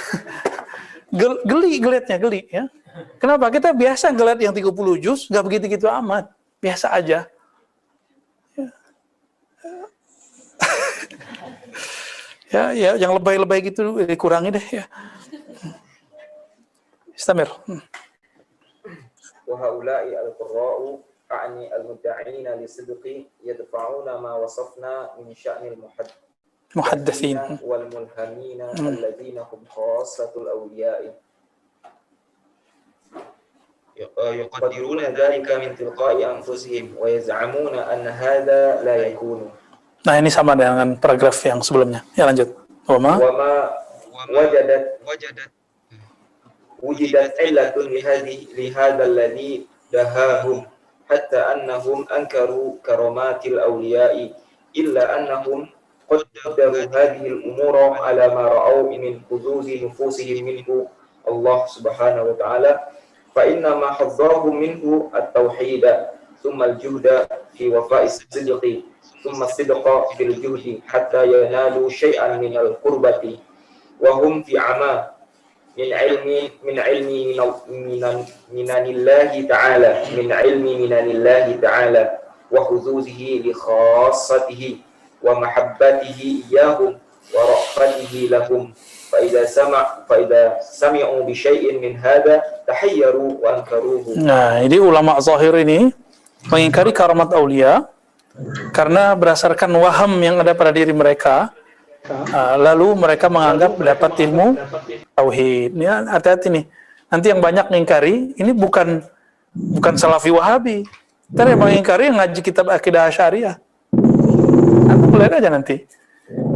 Geli ya. Kenapa? Kita biasa ngeliat yang 30 juz, nggak begitu-gitu amat. Biasa aja. Ya, yang lebay-lebay gitu dikurangi deh ya. Istamir.
Wa haula'i al-qurra'u a'ni al-mudda'ina li-sidqi yadfa'una ma wasafna min sya'nil
muhaddatsin
wal mulhamina alladhina hum khassatul awliya'i yuqaddiruna dhalika min tilqa'i anfusihim wa yaz'amuna anna hadha la yakunu.
Nah, ini sama dengan paragraf yang sebelumnya. Ya, lanjut. Wama wujidat illatun li hadha alladhi dahahum hatta annahum ankaru karamatil awliya'i illa annahum qaddaru hadhihi al-umura ala ma ra'aw min huduzi nufusihim minhu Allah subhanahu wa ta'ala fa inna ma hazzarahum minhu at-tauhida thumma al-juhda fi wafa'is sidqi ثم الصدق في الجهد حتى ينالوا شيئا من القربة وهم في عمى من علم الله تعالى وحظوظه لخاصته ومحبته إياهم ورأفته لهم فإذا سمعوا بشيء من هذا تحيروا وأنكروه. Nah, ini ulama zahir ini mengingkari karamat aulia karena berdasarkan waham yang ada pada diri mereka, lalu mereka menganggap dapat ilmu tauhid. Ini hati-hati nih. Nanti yang banyak mengingkari ini bukan Salafi Wahabi. Ntar yang mengingkari yang ngaji kitab Aqidah Asy'ariyah. Nanti lihat aja nanti.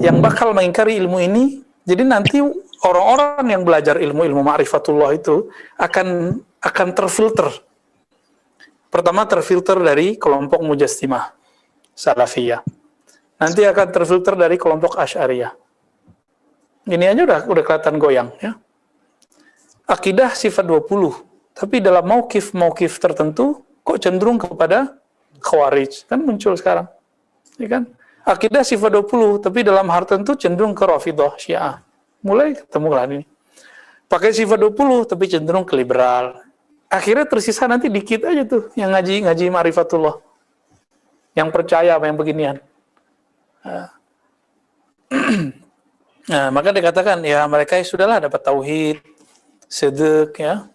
Yang bakal mengingkari ilmu ini, jadi nanti orang-orang yang belajar ilmu ma'rifatullah itu akan terfilter. Pertama terfilter dari kelompok Mujassimah Salafiyah. nanti akan terfilter dari kelompok Asy'ariyah. Ini aja udah kelihatan goyang ya. Akidah sifat 20, tapi dalam maukif tertentu kok cenderung kepada Khawarij, kan muncul sekarang. Ya kan? Akidah sifat 20, tapi dalam hal tertentu cenderung ke Rafidhah, Syiah. Mulai ketemu lah ini. Pakai sifat 20, tapi cenderung ke liberal. Akhirnya tersisa nanti dikit aja tuh yang ngaji Ma'rifatullah. Yang percaya apa yang beginian. Nah, maka dikatakan ya mereka sudahlah dapat tauhid, sedek ya.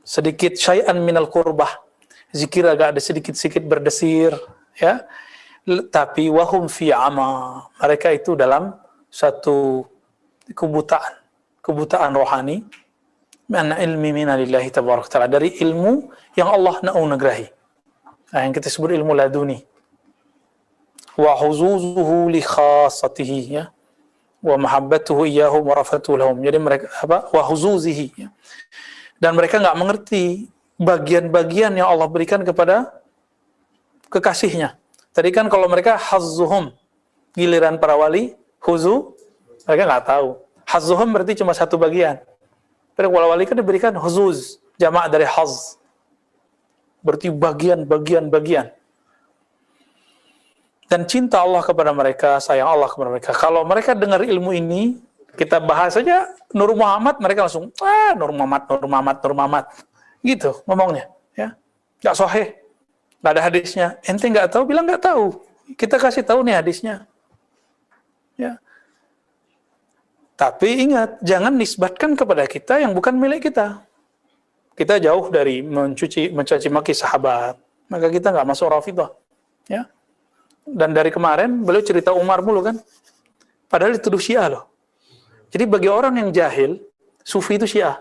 Sedikit syai'an minal qurbah. Zikir agak ada sedikit-sedikit berdesir ya. Tapi wahum fi ama. Mereka itu dalam satu kebutaan rohani. Min ilmi minalillahi tabaraka ta'ala, dari ilmu yang Allah naunagerahi. Nah, yang kita sebut ilmu laduni. Wa huzuzuhu li khassatihi ya. Wa mahabbatuhu iyyahum wa rafatuhu lahum. Jadi mereka wa huzuzihi ya. Dan mereka enggak mengerti bagian-bagian yang Allah berikan kepada kekasihnya. Tadi kan kalau mereka hazzuhum, giliran para wali, huzu, mereka enggak tahu. Hazzuhum berarti cuma satu bagian. Tapi wali kan diberikan huzuz, jamak dari haz. Berarti bagian. Dan cinta Allah kepada mereka, sayang Allah kepada mereka. Kalau mereka dengar ilmu ini, kita bahas saja Nur Muhammad, mereka langsung, Nur Muhammad. Gitu ngomongnya. Ya. Nggak sahih, nggak ada hadisnya. Ente nggak tahu, bilang nggak tahu. Kita kasih tahu nih hadisnya. Ya. Tapi ingat, jangan nisbatkan kepada kita yang bukan milik kita. Kita jauh dari mencaci maki sahabat. Maka kita nggak masuk Rafidhah. Ya. Dan dari kemarin, beliau cerita Umar mulu kan. Padahal dituduh Syiah loh. Jadi bagi orang yang jahil, Sufi itu Syiah.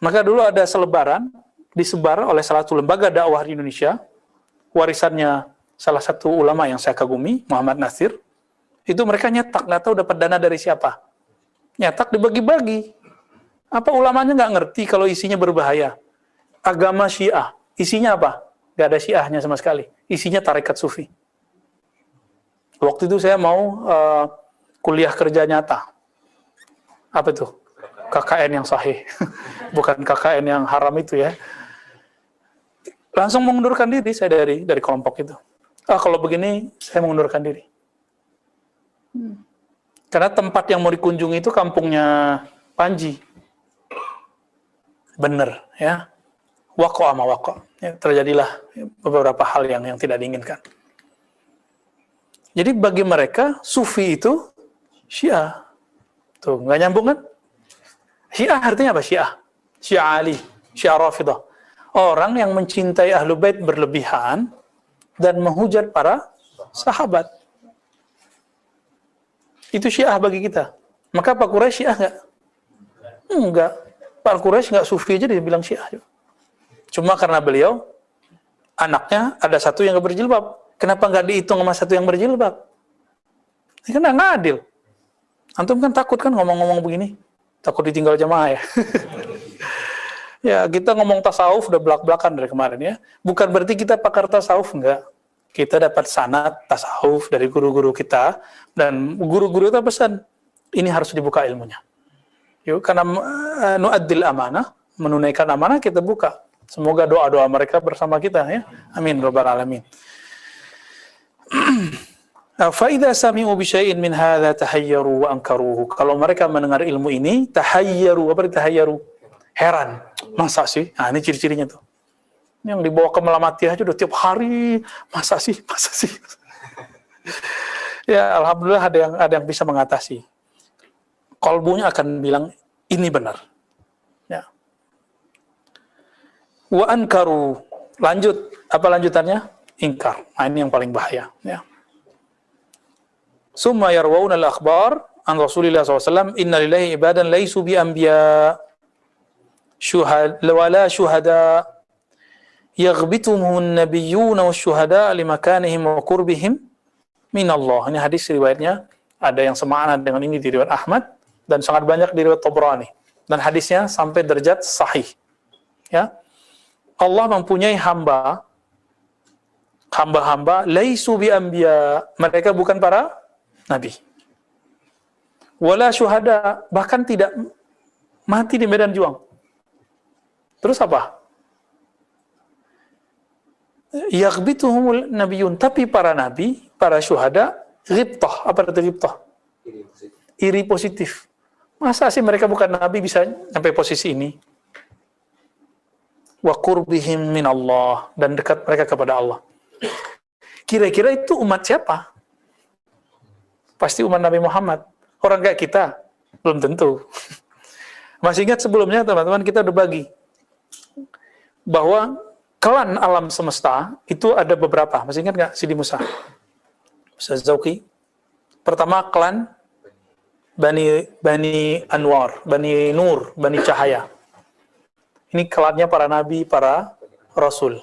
Maka dulu ada selebaran, disebar oleh salah satu lembaga dakwah di Indonesia, warisannya salah satu ulama yang saya kagumi, Muhammad Nasir. Itu mereka nyetak, nggak tahu dapat dana dari siapa. Nyetak dibagi-bagi. Apa ulamanya nggak ngerti kalau isinya berbahaya? Agama Syiah, isinya apa? Nggak ada Syiahnya sama sekali. Isinya tarekat Sufi. Waktu itu saya mau kuliah kerja nyata. Apa itu? KKN yang sahih. Bukan KKN yang haram itu ya. Langsung mengundurkan diri saya dari kelompok itu. Kalau begini, saya mengundurkan diri. Karena tempat yang mau dikunjungi itu kampungnya Panji. Bener, ya. Waqo' sama waqo'. Ya, terjadilah beberapa hal yang tidak diinginkan. Jadi bagi mereka, Sufi itu Syiah. Tuh, nggak nyambung kan? Syiah artinya apa? Syiah Ali, Syiah Rafidhah. Orang yang mencintai Ahlul Bait berlebihan dan menghujat para sahabat. Itu Syiah bagi kita. Maka Pak Quraisy Syiah nggak? Enggak. Pak Quraisy nggak Sufi aja dia bilang Syiah. Cuma karena beliau, anaknya ada satu yang nggak berjilbab. Kenapa nggak dihitung sama satu yang berjilbab? Ini kan nggak adil. Antum kan takut kan ngomong-ngomong begini? Takut ditinggal jamaah ya? Ya, kita ngomong tasawuf udah belak-belakan dari kemarin ya. Bukan berarti kita pakar tasawuf, enggak. Kita dapat sanad tasawuf dari guru-guru kita, dan guru-guru itu pesan, ini harus dibuka ilmunya. Yuk, karena nu'addil amanah, menunaikan amanah, kita buka. Semoga doa-doa mereka bersama kita ya. Amin rabbal alamin. Fa idza sami'u bi syai'in min hadza tahayyaru wa ankaruhu. Kalau mereka mendengar ilmu ini, tahayyaru, apa tahayyaru? Heran. Masa sih? Nah, ini ciri-cirinya tuh. Yang dibawa ke Melamatiyah aja udah tiap hari, masa sih? Ya, alhamdulillah ada yang bisa mengatasi. Kolbunya akan bilang ini benar. Ya. Wa ankaru. Lanjut, apa lanjutannya? Ingkar. Nah, ini yang paling bahaya, ya. Summa yarwauna al-akhbar an Rasulillah SAW, inna lillahi ibadan laysu bi anbiya wala syuhada yaghbituhum an-nabiyyuna wasyuhada limakanihim wa qurbihim min Allah. Ini hadis riwayatnya ada yang semakna dengan ini di riwayat Ahmad dan sangat banyak di riwayat Tabrani, dan hadisnya sampai derajat sahih. Ya. Allah mempunyai hamba hamba-hamba laisu bi anbiya, mereka bukan para nabi. Wala syuhada, bahkan tidak mati di medan juang. Terus apa? Yaghbituhumul nabiyun, tapi para nabi, para syuhada, ghibtah. Apa itu ghibtah? Iri positif. Masa sih mereka bukan nabi bisa sampai posisi ini? Wa qurbihim min Allah, dan dekat mereka kepada Allah. Kira-kira itu umat siapa? Pasti umat Nabi Muhammad. Orang kayak kita? Belum tentu. Masih ingat sebelumnya teman-teman kita udah bagi bahwa klan alam semesta itu ada beberapa. Masih ingat nggak Sidi Musa? Ustaz Zauki. Pertama klan Bani Anwar, Bani Nur, Bani Cahaya. Ini klannya para nabi, para rasul.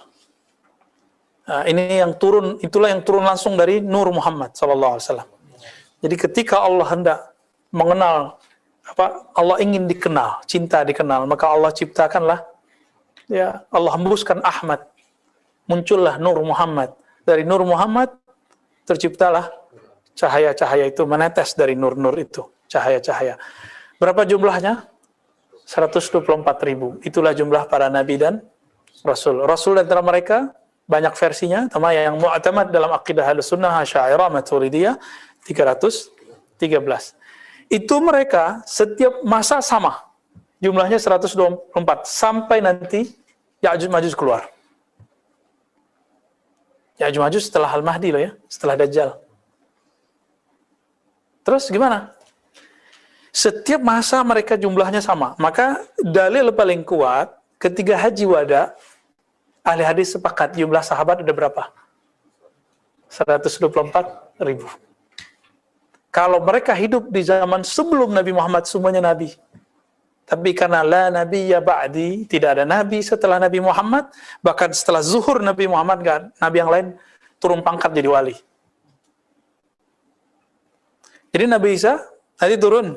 Nah, ini yang turun, itulah yang turun langsung dari Nur Muhammad SAW. Jadi ketika Allah hendak mengenal, Allah ingin dikenal, cinta dikenal, maka Allah ciptakanlah, ya Allah hembuskan Ahmad, muncullah Nur Muhammad. Dari Nur Muhammad terciptalah cahaya-cahaya itu menetes dari nur-nur itu, cahaya-cahaya. Berapa jumlahnya? 124.000. Itulah jumlah para nabi dan rasul. Rasul antara mereka banyak versinya, sama yang mu'tamad dalam akidah Ahlussunnah, Asy'ariyah, Maturidiyah 313. Itu mereka setiap masa sama. Jumlahnya 124 sampai nanti Ya'juj Ma'juj keluar. Ya'juj Ma'juj setelah Al-Mahdi loh ya, setelah Dajjal. Terus gimana? Setiap masa mereka jumlahnya sama. Maka dalil paling kuat ketika haji wada, ahli hadis sepakat jumlah sahabat ada berapa? 124.000. Kalau mereka hidup di zaman sebelum Nabi Muhammad, semuanya nabi. Tapi karena la nabiyya ba'di, tidak ada nabi setelah Nabi Muhammad, bahkan setelah zuhur Nabi Muhammad, kan, nabi yang lain turun pangkat jadi wali. Jadi Nabi Isa nanti turun,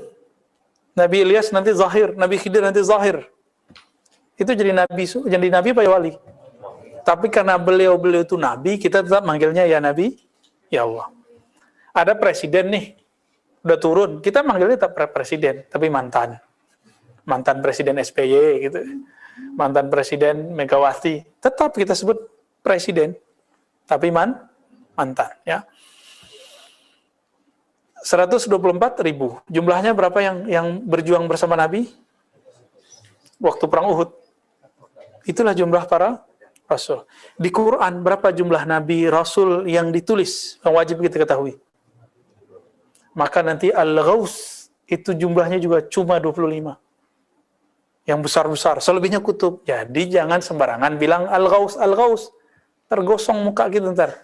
Nabi Ilyas nanti zahir, Nabi Khidir nanti zahir. Itu jadi nabi apa ya wali? Tapi karena beliau itu nabi, kita tetap manggilnya ya nabi, ya Allah. Ada presiden nih, udah turun, kita manggilnya tetap presiden, tapi mantan presiden SBY gitu, mantan presiden Megawati, tetap kita sebut presiden, tapi mantan, ya. 124.000. Jumlahnya berapa yang berjuang bersama Nabi? Waktu perang Uhud. Itulah jumlah para rasul. Di Quran berapa jumlah Nabi, Rasul yang ditulis, yang wajib kita ketahui? Maka nanti Al-Ghaus itu jumlahnya juga cuma 25. Yang besar-besar, selebihnya kutub. Jadi jangan sembarangan bilang Al-Ghaus, Al-Ghaus. Tergosong muka gitu ntar.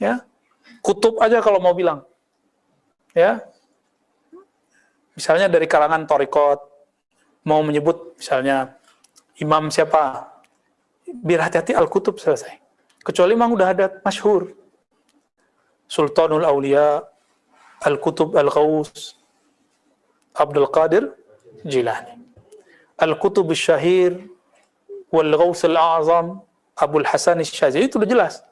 Ya. Kutub aja kalau mau bilang. Ya, misalnya dari kalangan Thariqat mau menyebut misalnya imam siapa, biar hati-hati Al-Kutub selesai. Kecuali memang udah ada masyhur Sultanul Aulia, Al-Kutub Al-Ghaus, Abdul Qadir Jilani, Al-Kutub Syahir, Wal Ghaus Al-A'zam, Abul Hasan Syazili, itu udah jelas.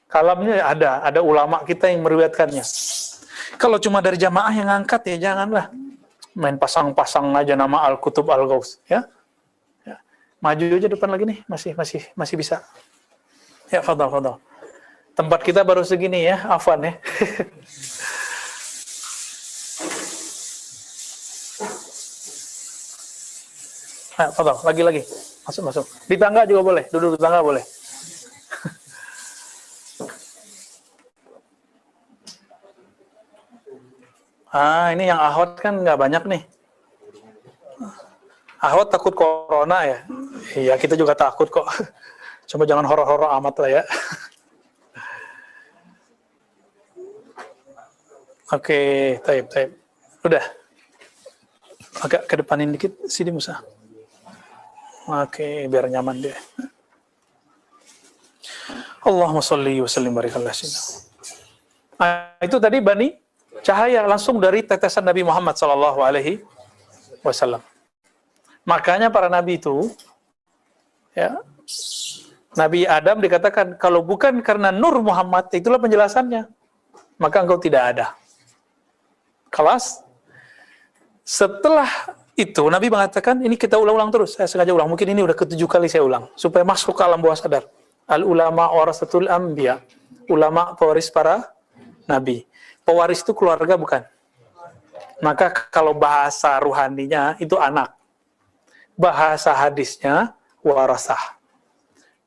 Kalamnya ada ulama kita yang meriwayatkannya. Kalau cuma dari jamaah yang ngangkat ya janganlah main pasang-pasang aja nama Al-Kutub Al-Ghaus, ya. Ya. Maju aja depan lagi nih, masih bisa. Ya, fadhal. Tempat kita baru segini ya, afwan ya. Nah, fadhal, lagi. Masuk. Di tangga juga boleh, duduk di tangga boleh. Ini yang ahwat kan nggak banyak nih. Ahwat takut corona ya? Iya, kita juga takut kok. Cuma jangan horor-horor amat lah ya. Oke, taib. Udah. Agak kedepanin dikit, Sidi Musa. Oke, biar nyaman dia. Allahumma sholli wa sallim barik ala sayyidina. Itu tadi Bani Cahaya langsung dari tetesan Nabi Muhammad SAW. Makanya para nabi itu, ya, Nabi Adam dikatakan, kalau bukan karena Nur Muhammad, itulah penjelasannya, maka engkau tidak ada. Kelas. Setelah itu, Nabi mengatakan, ini kita ulang-ulang terus, saya sengaja ulang, mungkin ini udah ke-7 kali saya ulang, supaya masuk ke alam bawah sadar. Al-ulama warasatul anbiya. Ulama pewaris para Nabi. Pewaris itu keluarga bukan? Maka kalau bahasa ruhaninya, itu anak. Bahasa hadisnya, warasah.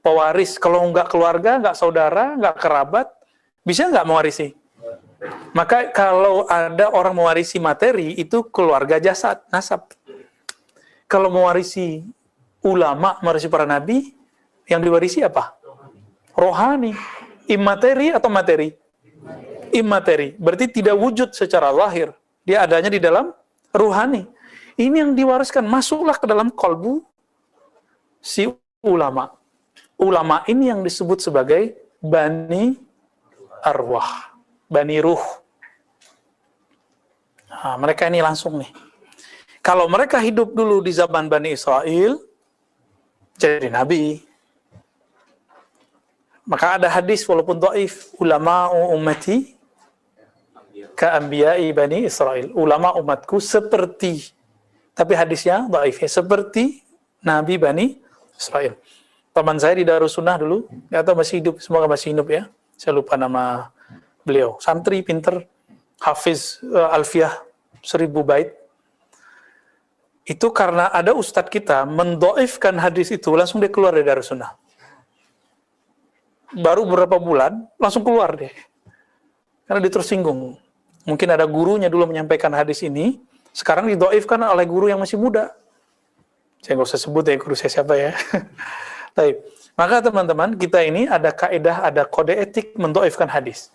Pewaris, kalau nggak keluarga, nggak saudara, nggak kerabat, bisa nggak mewarisi? Maka kalau ada orang mewarisi materi, itu keluarga jasad, nasab. Kalau mewarisi ulama, mewarisi para nabi, yang diwarisi apa? Rohani. Immateri atau materi? Immateri. Berarti tidak wujud secara lahir. Dia adanya di dalam ruhani. Ini yang diwariskan, masuklah ke dalam kolbu si ulama. Ulama ini yang disebut sebagai Bani Arwah, Bani Ruh. Nah, mereka ini langsung nih. Kalau mereka hidup dulu di zaman Bani Israel, jadi nabi. Maka ada hadis walaupun dhaif, ulama ummati ka anbiya'i Bani Israel. Ulama umatku seperti, tapi hadisnya dhaif, seperti Nabi Bani Israel. Teman saya di Darussunnah dulu, nggak tahu masih hidup, semoga masih hidup ya. Saya lupa nama beliau. Santri, pinter, hafiz Alfiyah 1000 bait. Itu karena ada ustadz kita mendoifkan hadis itu, langsung dia keluar dari Darussunnah. Baru beberapa bulan, langsung keluar deh. Karena dia tersinggung. Mungkin ada gurunya dulu menyampaikan hadis ini, sekarang didoifkan oleh guru yang masih muda. Saya nggak usah sebut ya guru saya siapa ya. Baik. Maka teman-teman, kita ini ada kaidah, ada kode etik mendoifkan hadis.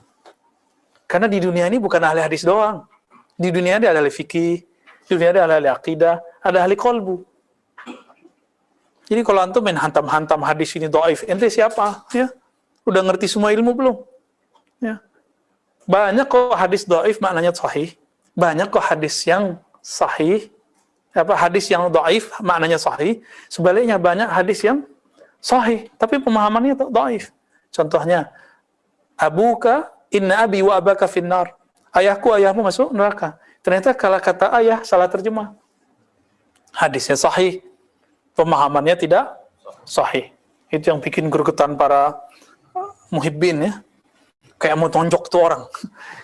Karena di dunia ini bukan ahli hadis doang. Di dunia ini ada ahli fikih, di dunia ini ada ahli akidah, ada ahli kolbu. Jadi kalau antum main hantam-hantam hadis ini doif, ente siapa? Ya, udah ngerti semua ilmu belum? Ya. Banyak kok hadis doif maknanya sahih. Banyak kok hadis yang sahih, hadis yang doif maknanya sahih. Sebaliknya banyak hadis yang sahih, tapi pemahamannya dhaif. Contohnya, abuka inna abi wa abaka finnar. Ayahku, ayahmu masuk neraka. Ternyata kalau kata ayah salah terjemah. Hadisnya sahih, pemahamannya tidak sahih. Itu yang bikin gregetan para muhibbin ya. Kayak mau tonjok tuh orang.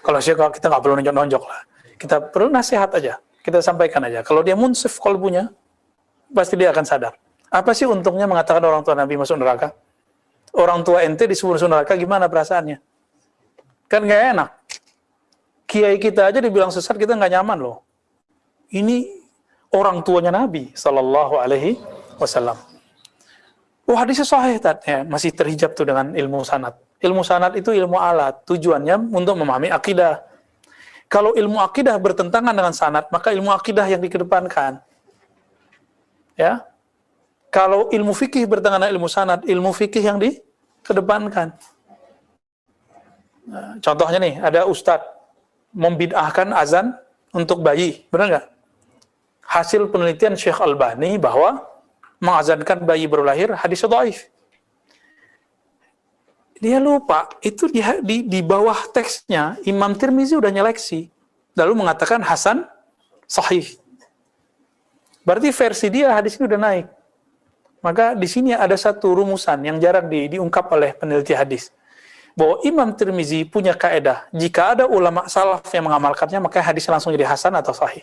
Kalau kita nggak perlu nonjok-nonjok lah. Kita perlu nasihat aja. Kita sampaikan aja. Kalau dia munsif kolbunya, pasti dia akan sadar. Apa sih untungnya mengatakan orang tua Nabi masuk neraka? Orang tua ente disuruh masuk neraka, gimana perasaannya? Kan nggak enak. Kiai kita aja dibilang sesat, kita nggak nyaman loh. Ini orang tuanya Nabi Sallallahu Alaihi Wasallam. Oh hadisnya sahih, ya, masih terhijab tuh dengan ilmu sanad. Ilmu sanad itu ilmu alat, tujuannya untuk memahami akidah. Kalau ilmu akidah bertentangan dengan sanad, maka ilmu akidah yang dikedepankan. Ya. Kalau ilmu fikih bertentangan dengan ilmu sanad, ilmu fikih yang dikedepankan. Nah, contohnya nih, ada ustadz membid'ahkan azan untuk bayi, benar nggak? Hasil penelitian Syekh Albani bahwa mengazankan bayi baru lahir hadis dhaif. Dia lupa, itu di bawah teksnya Imam Tirmizi udah nyeleksi, lalu mengatakan hasan sahih. Berarti versi dia hadis ini udah naik. Maka di sini ada satu rumusan yang jarang diungkap oleh peneliti hadis. Bahwa Imam Tirmizi punya kaidah, jika ada ulama salaf yang mengamalkannya, maka hadis langsung jadi hasan atau sahih.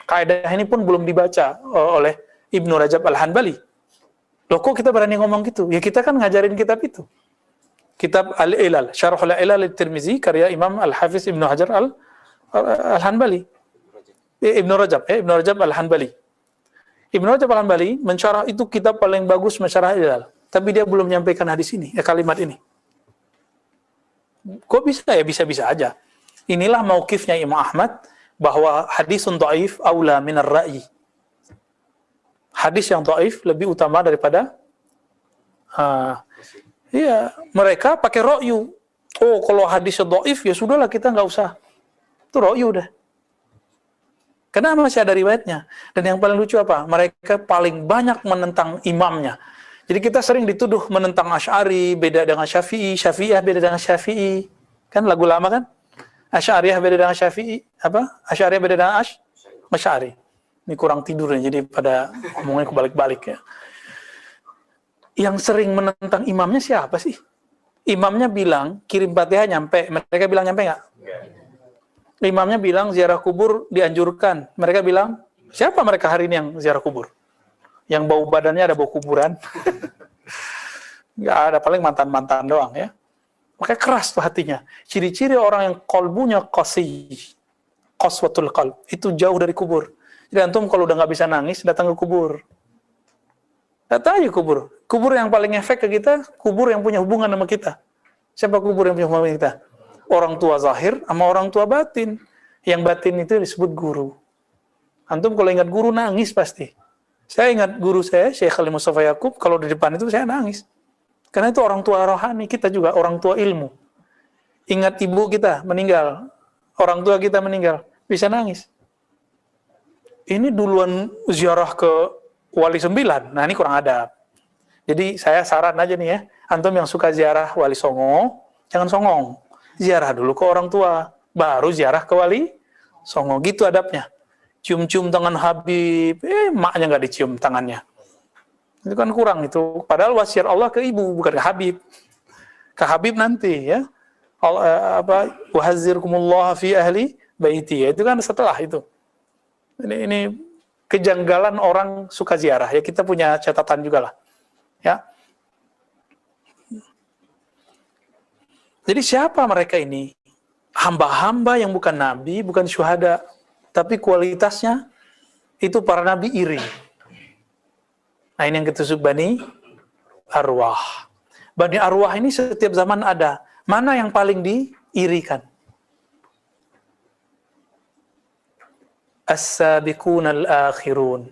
Kaidah ini pun belum dibaca oleh Ibnu Rajab Al-Hanbali. Loh kok kita berani ngomong gitu? Ya kita kan ngajarin kitab itu. Kitab Al-Ilal, Syarh Al-Ilal Al-Tirmizi, karya Imam Al-Hafiz Ibnu Hajar Al-Hanbali. Ibnu Rajab Al-Hanbali. Ibnu Rajab Al-Hanbali mensyarah itu kitab paling bagus mensyarah Ilal. Tapi dia belum menyampaikan hadis ini, kalimat ini. Kok bisa ya? Bisa-bisa aja. Inilah mauqifnya Imam Ahmad, bahwa hadisun dhaif aula minar ra'yi. Hadis yang dhaif lebih utama daripada mereka pakai ra'yu. Oh, kalau hadis dhaif ya sudahlah, kita nggak usah. Itu ra'yu udah. Karena masih ada riwayatnya. Dan yang paling lucu apa? Mereka paling banyak menentang imamnya. Jadi kita sering dituduh menentang Asy'ari, beda dengan Syafi'i, Syafi'iyah beda dengan Syafi'i. Kan lagu lama kan? Asy'ariyah beda dengan Syafi'i, apa? Asy'ariyah beda dengan Asy'ari. Ini kurang tidur nih, jadi pada ngomongnya kebalik-balik ya. Yang sering menentang imamnya siapa sih? Imamnya bilang, kirim Fatihah nyampe. Mereka bilang nyampe nggak? Imamnya bilang ziarah kubur dianjurkan. Mereka bilang, siapa mereka hari ini yang ziarah kubur? Yang bau badannya ada bau kuburan. Nggak ada, paling mantan-mantan doang ya. Makanya keras tuh hatinya. Ciri-ciri orang yang kolbunya qaswatul qalb, itu jauh dari kubur. Jadi antum kalau udah nggak bisa nangis, datang ke kubur. Datang aja kubur. Kubur yang paling efek ke kita, kubur yang punya hubungan sama kita. Siapa kubur yang punya hubungan sama kita? Orang tua zahir sama orang tua batin. Yang batin itu disebut guru. Antum kalau ingat guru nangis pasti. Saya ingat guru saya, Syekh Khalil Mustafa Yaqub, kalau di depan itu saya nangis. Karena itu orang tua rohani, kita juga orang tua ilmu. Ingat ibu kita meninggal, orang tua kita meninggal, bisa nangis. Ini duluan ziarah ke Wali 9, nah ini kurang adab. Jadi saya saran aja nih ya, antum yang suka ziarah Wali Songo, jangan songong. Ziarah dulu ke orang tua, baru ziarah ke Wali Songo, gitu adabnya. Cium-cium tangan Habib, maknya nggak dicium tangannya. Itu kan kurang itu. Padahal wasiat Allah ke ibu, bukan ke Habib. Ke Habib nanti ya. Wahazirkumullah fi ahli baiti. Itu kan setelah itu. Ini kejanggalan orang suka ziarah. Ya kita punya catatan juga lah. Ya. Jadi siapa mereka ini? Hamba-hamba yang bukan nabi, bukan syuhada. Tapi kualitasnya itu para nabi iri. Nah ini yang ketusuk Bani Arwah. Bani Arwah ini setiap zaman ada. Mana yang paling diirikan? As-sabiqun al-akhirun.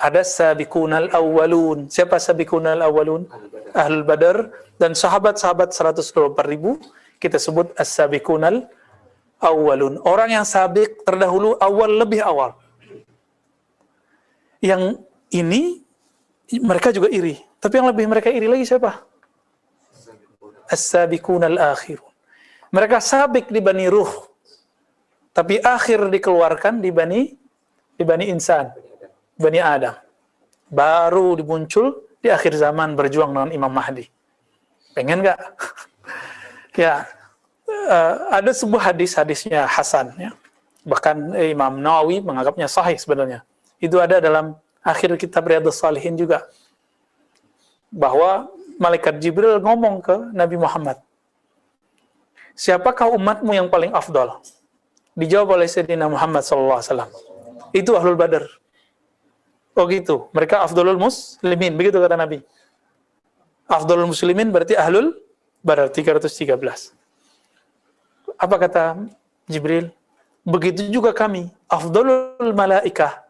Ada as-sabiqun al-awwalun. Siapa as-sabiqun al-awwalun? Ahlul Badar. Dan sahabat-sahabat 124.000 kita sebut as-sabiqun al-awwalun. Orang yang sabiq terdahulu, awal lebih awal. Yang ini mereka juga iri. Tapi yang lebih mereka iri lagi siapa? As-sabiqun al-akhirun. Mereka sabik di Bani Ruh. Tapi akhir dikeluarkan di Bani Insan. Bani Adam. Baru dimuncul di akhir zaman berjuang dengan Imam Mahdi. Pengen nggak? Ya, ada sebuah hadisnya Hasan. Ya. Bahkan Imam Nawawi menganggapnya sahih sebenarnya. Itu ada dalam akhir kitab Riyadhus Shalihin juga. Bahwa Malaikat Jibril ngomong ke Nabi Muhammad. Siapakah umatmu yang paling afdal? Dijawab oleh Sayyidina Muhammad SAW. Itu Ahlul Badar. Oh gitu. Mereka afdalul muslimin. Begitu kata Nabi. Afdalul muslimin berarti Ahlul Badar 313. Apa kata Jibril? Begitu juga kami. Afdalul malaikah.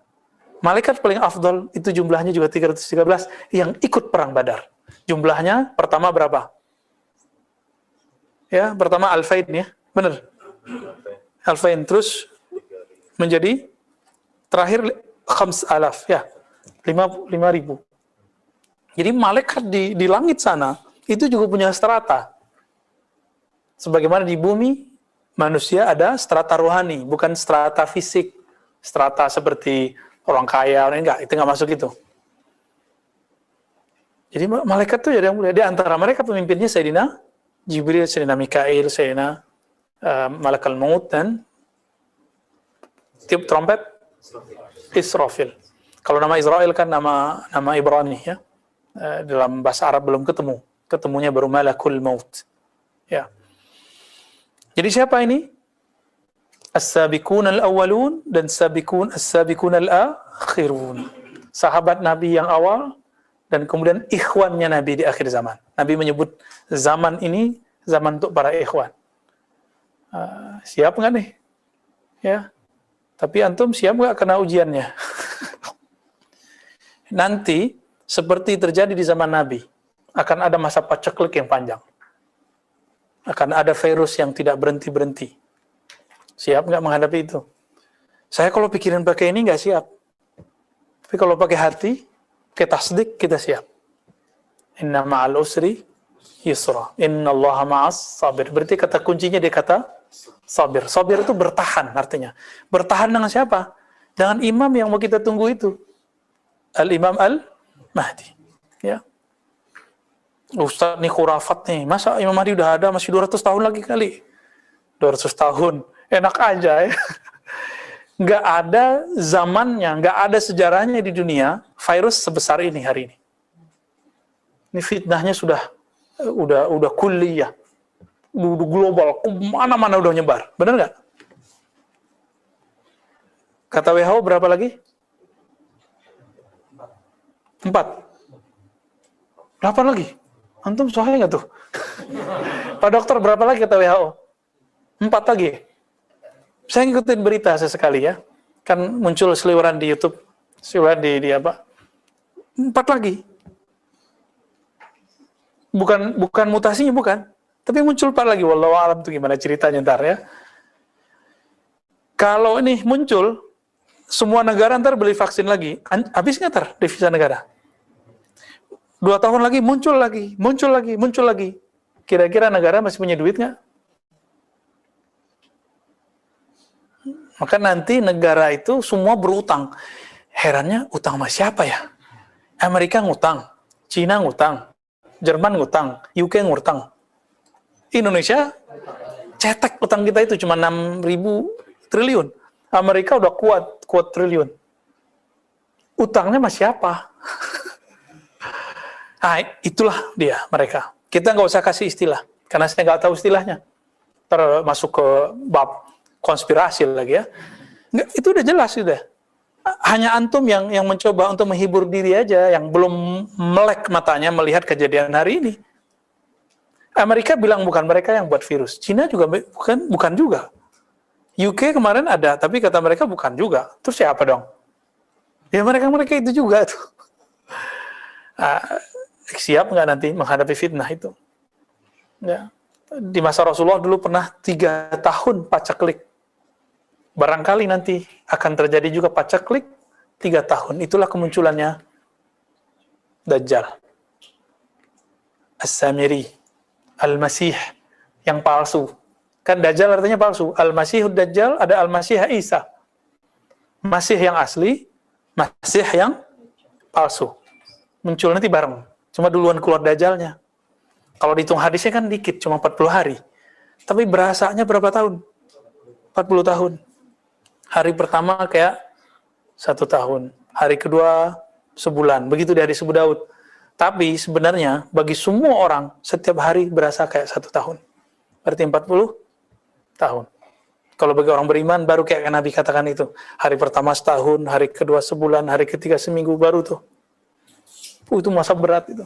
Malaikat paling afdal itu jumlahnya juga 313 yang ikut perang Badar. Jumlahnya pertama berapa? Ya, pertama Alfain ya. Benar. Alfain terus menjadi terakhir 5,000 ya. 5.000. Jadi malaikat di langit sana itu juga punya strata. Sebagaimana di bumi manusia ada strata rohani, bukan strata fisik. Strata seperti orang kaya, enggak, itu enggak masuk itu. Jadi malaikat itu jadi yang mulia. Di antara mereka pemimpinnya Sayyidina Jibril, Sayyidina Mikail, Sayyidina Malakal Maut dan tiup trompet Israfil. Kalau nama Israel kan nama Ibrani ya. Dalam bahasa Arab belum ketemu. Ketemunya baru Malakul Maut. Ya. Jadi siapa ini? As-sabiqun al-awwalun dan as-sabiqun al-akhirun. Sahabat Nabi yang awal dan kemudian ikhwannya Nabi di akhir zaman. Nabi menyebut zaman ini zaman untuk para ikhwan. Siap nggak nih? Ya. Tapi antum siap nggak kena ujiannya? Nanti seperti terjadi di zaman Nabi, akan ada masa paceklik yang panjang. Akan ada virus yang tidak berhenti-berhenti. Siap nggak menghadapi itu? Saya kalau pikirin pakai ini nggak siap. Tapi kalau pakai hati, pakai tasdik, kita siap. Inna ma'al usri yusra. Innallaha ma'as sabir. Berarti kata kuncinya di kata sabir. Sabir itu bertahan artinya. Bertahan dengan siapa? Dengan imam yang mau kita tunggu itu. Al-Imam Al-Mahdi. Ya. Ustaz nih khurafat nih. Masa Imam Mahdi udah ada masih 200 tahun lagi kali? 200 tahun. Enak aja ya. Nggak ada zamannya, nggak ada sejarahnya di dunia virus sebesar ini hari ini. Ini fitnahnya udah kuliah, udah global, mana-mana udah nyebar, benar nggak? Kata WHO berapa lagi? 4. 8 lagi. Antum soalnya nggak tuh? Pak dokter berapa lagi kata WHO? 4 lagi. Saya ngikutin berita sesekali ya. Kan muncul seliweran di YouTube. Seliweran di apa? 4 lagi. Bukan mutasinya, bukan. Tapi muncul 4 lagi. Wallahu a'lam tuh gimana ceritanya ntar ya. Kalau ini muncul, semua negara ntar beli vaksin lagi. Habis nggak ntar devisa negara? 2 tahun lagi muncul lagi. Kira-kira negara masih punya duit nggak? Maka nanti negara itu semua berutang. Herannya utang sama siapa ya? Amerika ngutang, Cina ngutang, Jerman ngutang, UK ngutang. Indonesia cetek utang kita itu cuma 6.000 triliun. Amerika udah kuat triliun. Utangnya sama siapa? Nah, itulah dia mereka. Kita nggak usah kasih istilah, karena saya nggak tahu istilahnya. Termasuk ke bab konspirasi lagi ya. Nggak, itu udah jelas sudah. Hanya antum yang mencoba untuk menghibur diri aja, yang belum melek matanya melihat kejadian hari ini. Amerika bilang bukan mereka yang buat virus. Cina juga bukan juga. UK kemarin ada, tapi kata mereka bukan juga. Terus siapa dong? Ya mereka itu juga tuh. Siap nggak nanti menghadapi fitnah itu? Ya. Di masa Rasulullah dulu pernah 3 tahun pacaklik. Barangkali nanti akan terjadi juga pacaklik 3 tahun. Itulah kemunculannya Dajjal. As-Samiri. Al-Masih. Yang palsu. Kan Dajjal artinya palsu. Al-Masihud Dajjal, ada Al-Masih Isa. Masih yang asli, Masih yang palsu. Muncul nanti bareng. Cuma duluan keluar Dajjalnya. Kalau dihitung hadisnya kan dikit, cuma 40 hari. Tapi berasanya berapa tahun? 40 tahun. Hari pertama kayak 1 tahun. Hari kedua sebulan. Begitu di hadis Abu Daud. Tapi sebenarnya bagi semua orang, setiap hari berasa kayak 1 tahun. Berarti 40 tahun. Kalau bagi orang beriman, baru kayak Nabi katakan itu. Hari pertama setahun, hari kedua sebulan, hari ketiga seminggu, baru tuh. Itu masa berat itu.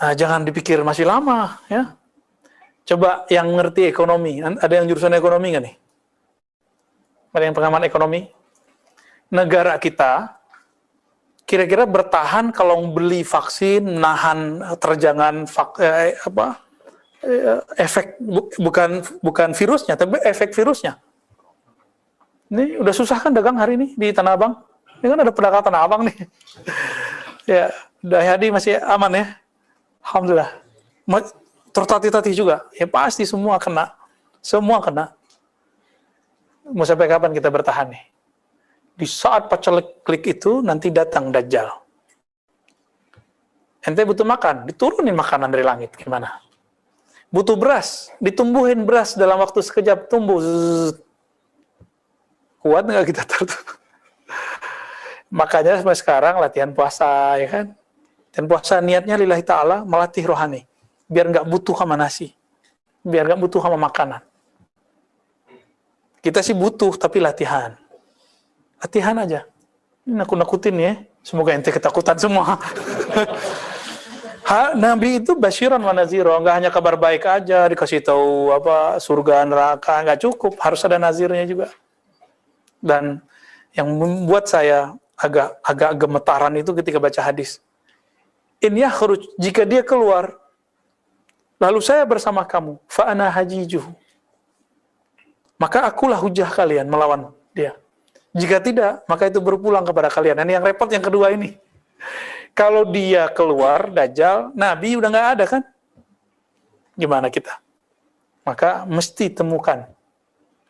Nah, jangan dipikir masih lama, ya. Coba yang ngerti ekonomi, ada yang jurusan ekonomi nggak nih? Ada yang pengamat ekonomi? Negara kita, kira-kira bertahan kalau beli vaksin, nahan terjangan efek, bukan virusnya, tapi efek virusnya. Ini udah susah kan dagang hari ini di Tanah Abang? Ini kan ada pedagang Tanah Abang nih. Ya, Dayadi masih aman ya? Alhamdulillah. Tertatih-tatih juga. Ya pasti semua kena. Semua kena. Mau sampai kapan kita bertahan nih? Di saat paceklik itu nanti datang Dajjal. Ente butuh makan, diturunin makanan dari langit. Gimana? Butuh beras, ditumbuhin beras dalam waktu sekejap, tumbuh. Zzz. Kuat nggak kita tuh? Makanya sampai sekarang latihan puasa, ya kan? Dan puasa niatnya lillahi ta'ala, melatih rohani. Biar nggak butuh sama nasi. Biar nggak butuh sama makanan. Kita sih butuh, tapi latihan. Latihan aja. Ini nakut-nakutin ya. Semoga ente ketakutan semua. Nabi itu basyiran wa nazira. Nggak hanya kabar baik aja, dikasih tahu apa surga, neraka. Nggak cukup, harus ada nazirnya juga. Dan yang membuat saya agak gemetaran itu ketika baca hadis. In yakhruj, jika dia keluar, lalu saya bersama kamu, fa ana hajijuhu. Maka akulah hujah kalian melawan dia. Jika tidak, maka itu berpulang kepada kalian. Dan yang repot yang kedua ini. Kalau dia keluar, Dajjal, Nabi udah nggak ada kan? Gimana kita? Maka mesti temukan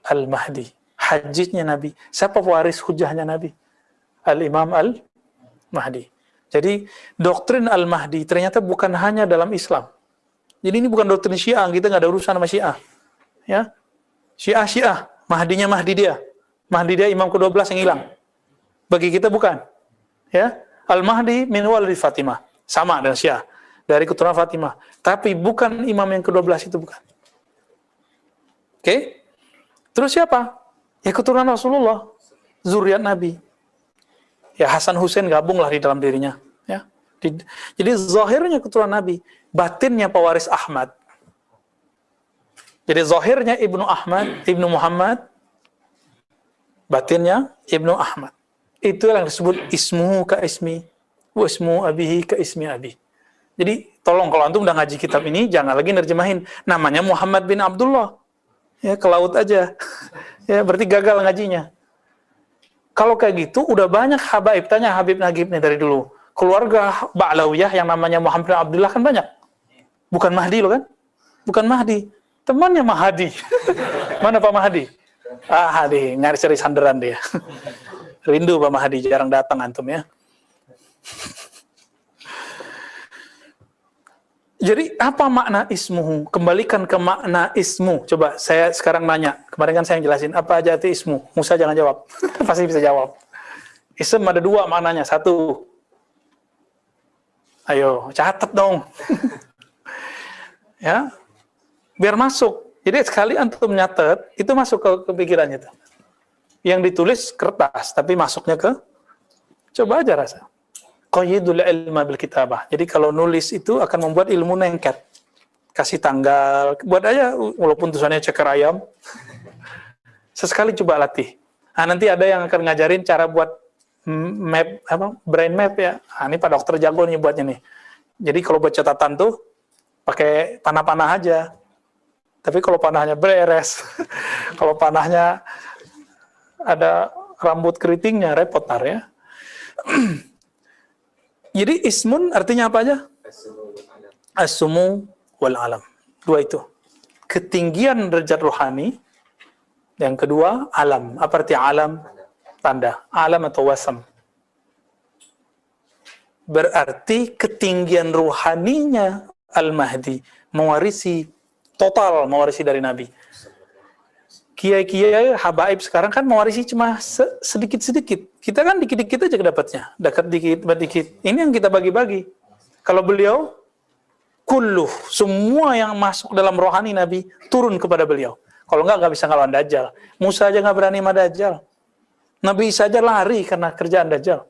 Al-Mahdi, hajitnya Nabi. Siapa waris hujahnya Nabi? Al-Imam Al-Mahdi. Jadi doktrin Al-Mahdi ternyata bukan hanya dalam Islam. Jadi ini bukan doktrin Syiah, kita nggak ada urusan sama Syiah. Ya, Syiah, Mahdinya Mahdi dia. Mahdi dia imam ke-12 yang hilang. Bagi kita bukan. Ya, Al-Mahdi min walidi Fatimah. Sama dengan Syiah. Dari keturunan Fatimah. Tapi bukan imam yang ke-12 itu, bukan. Oke? Terus siapa? Ya keturunan Rasulullah. Zuriat Nabi. Ya Hasan Hussein gabunglah di dalam dirinya. Ya. Jadi zahirnya keturunan Nabi. Batinnya pewaris Ahmad. Jadi zahirnya Ibnu Ahmad, Ibnu Muhammad. Batinnya Ibnu Ahmad. Itu yang disebut ismuhu ka ismi, wa ismu abihi ka ismi abi. Jadi tolong kalau antum udah ngaji kitab ini jangan lagi nerjemahin namanya Muhammad bin Abdullah. Ya ke laut aja. Ya berarti gagal ngajinya. Kalau kayak gitu udah banyak habaib, tanya Habib Nagib nih dari dulu. Keluarga Ba'lawiyah yang namanya Muhammad bin Abdullah kan banyak. Bukan Mahdi loh kan? Bukan Mahdi. Temannya Mahdi. Mana Pak Mahdi? Ah, Hadi, cari sandaran dia. Rindu Pak Mahdi, jarang datang antum ya. Jadi apa makna ismuhu? Kembalikan ke makna ismu. Coba saya sekarang nanya. Kemarin kan saya yang jelasin. Apa aja itu ismu? Musa jangan jawab. Pasti bisa jawab. Ism ada dua maknanya. Satu. Ayo, catat dong. Ya. Biar masuk. Jadi sekali antum nyatet, itu masuk ke pikirannya tuh. Yang ditulis kertas, tapi masuknya ke, coba aja rasa. Qayyidul ilma bil kitabah. Jadi kalau nulis itu akan membuat ilmu nengket. Kasih tanggal, buat aja walaupun tulisannya ceker ayam. Sesekali coba latih. Nah, nanti ada yang akan ngajarin cara buat map, brain map ya. Nah, ini Pak Dokter jago nih buatnya nih. Jadi kalau buat catatan tuh pakai panah-panah aja. Tapi kalau panahnya beres, kalau panahnya ada rambut keritingnya, repot tar ya. Jadi ismun artinya apa aja? As-sumu wal alam. Dua itu. Ketinggian derajat rohani. Yang kedua, alam. Apa arti alam? Tanda. Alam atau wasam. Berarti ketinggian rohaninya Al-Mahdi mewarisi total, mewarisi dari Nabi. Kiai-kiai habaib sekarang kan mewarisi cuma sedikit-sedikit. Kita kan dikit-dikit aja dapatnya. Dekat dikit. Ini yang kita bagi-bagi. Kalau beliau, kulluh, semua yang masuk dalam rohani Nabi, turun kepada beliau. Kalau nggak bisa ngelawan Dajjal. Musa aja nggak berani sama Dajjal. Nabi Isa aja lari karena kerjaan Dajjal.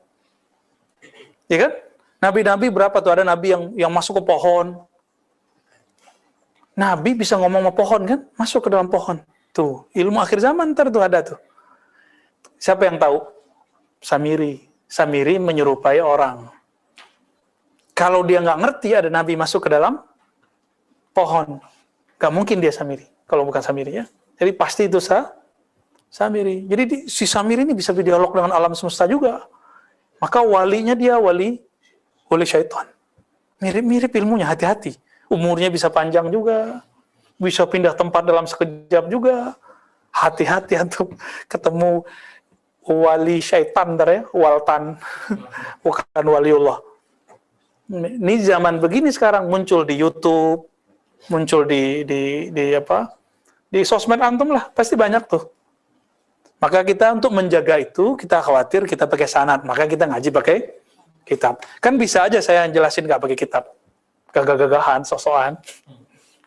Ya kan? Nabi-nabi berapa tuh? Ada Nabi yang masuk ke pohon. Nabi bisa ngomong sama pohon kan? Masuk ke dalam pohon. Tuh, ilmu akhir zaman ntar tuh ada tuh. Siapa yang tahu? Samiri. Samiri menyerupai orang. Kalau dia nggak ngerti ada Nabi masuk ke dalam pohon. Nggak mungkin dia Samiri. Kalau bukan Samiri ya. Jadi pasti itu Samiri. Jadi si Samiri ini bisa berdialog dengan alam semesta juga. Maka walinya dia wali syaitan. Mirip-mirip ilmunya, hati-hati. Umurnya bisa panjang juga, bisa pindah tempat dalam sekejap juga. Hati-hati untuk ketemu wali syaitan, ya, waltan, bukan waliullah. Ini zaman begini sekarang muncul di YouTube, muncul di sosmed antum lah, pasti banyak tuh. Maka kita untuk menjaga itu, kita khawatir kita pakai sanad, maka kita ngaji pakai kitab. Kan bisa aja saya jelasin nggak pakai kitab. Gagah-gagahan, sosokan,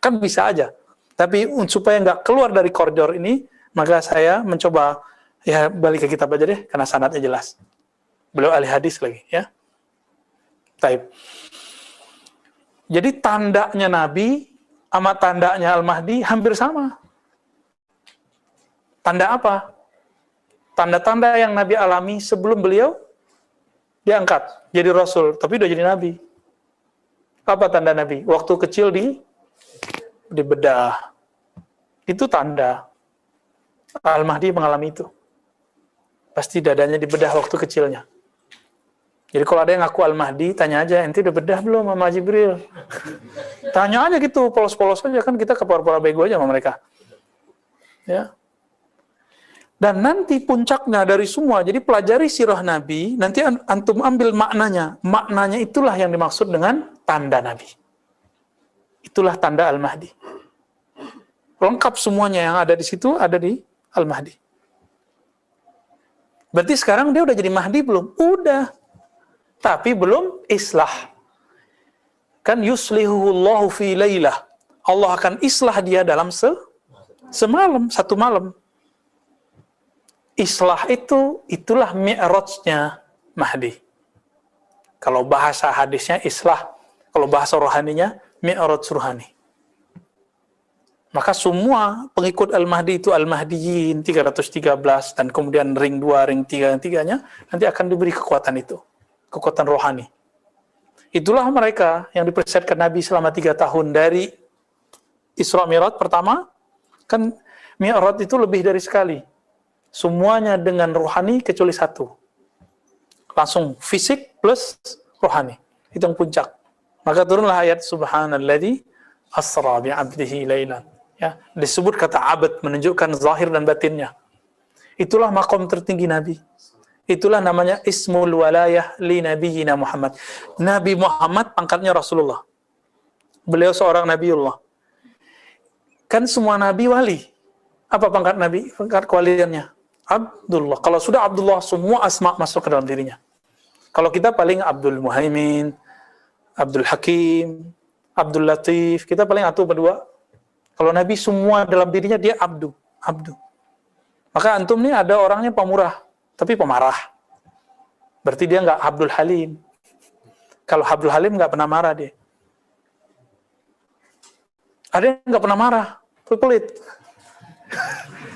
kan bisa aja. Tapi supaya nggak keluar dari koridor ini, maka saya mencoba ya balik ke kitab aja deh, karena sanadnya jelas. Beliau ahli hadis lagi, ya. Taib. Jadi tandanya Nabi sama tandanya Al-Mahdi hampir sama. Tanda apa? Tanda-tanda yang Nabi alami sebelum beliau diangkat jadi Rasul, tapi udah jadi Nabi. Apa tanda Nabi? Waktu kecil dibedah. Itu tanda. Al-Mahdi mengalami itu. Pasti dadanya dibedah waktu kecilnya. Jadi kalau ada yang ngaku Al-Mahdi, tanya aja, ente udah bedah belum sama Jibril? Tanya aja gitu, polos-polos aja, kan kita kepala-pala bego aja sama mereka. Ya. Dan nanti puncaknya dari semua, jadi pelajari sirah Nabi, nanti antum ambil maknanya. Maknanya itulah yang dimaksud dengan tanda Nabi. Itulah tanda Al-Mahdi. Lengkap semuanya yang ada di situ, ada di Al-Mahdi. Berarti sekarang dia udah jadi Mahdi belum? Udah. Tapi belum islah. Kan yuslihuhullahu fi lailah. Allah akan islah dia dalam semalam, satu malam. Islah itulah mi'rajnya Mahdi. Kalau bahasa hadisnya islah, kalau bahasa rohaninya mi'raj rohani. Maka semua pengikut Al-Mahdi itu Al-Mahdiyin 313 dan kemudian ring 2, ring 3, yang tiganya nanti akan diberi kekuatan itu. Kekuatan rohani. Itulah mereka yang dipersiapkan Nabi selama 3 tahun dari Isra Mi'raj pertama, kan Mi'raj itu lebih dari sekali. Semuanya dengan rohani kecuali satu. Langsung fisik plus rohani. Itu yang puncak. Maka turunlah ayat Subhanalladzi asra bi'abdihi lailan. Ya, disebut kata abad menunjukkan zahir dan batinnya. Itulah makom tertinggi Nabi. Itulah namanya ismul walayah li nabiyina Muhammad. Nabi Muhammad pangkatnya Rasulullah. Beliau seorang Nabiullah. Kan semua Nabi wali. Apa pangkat Nabi? Pangkat kewaliannya? Abdullah. Kalau sudah Abdullah, semua asma masuk ke dalam dirinya. Kalau kita paling Abdul Muhaimin, Abdul Hakim, Abdul Latif, kita paling satu berdua. Kalau Nabi semua dalam dirinya dia Abdu. Maka antum nih ada orangnya pemurah, tapi pemarah. Berarti dia nggak Abdul Halim. Kalau Abdul Halim nggak pernah marah dia. Ada yang nggak pernah marah, pelit.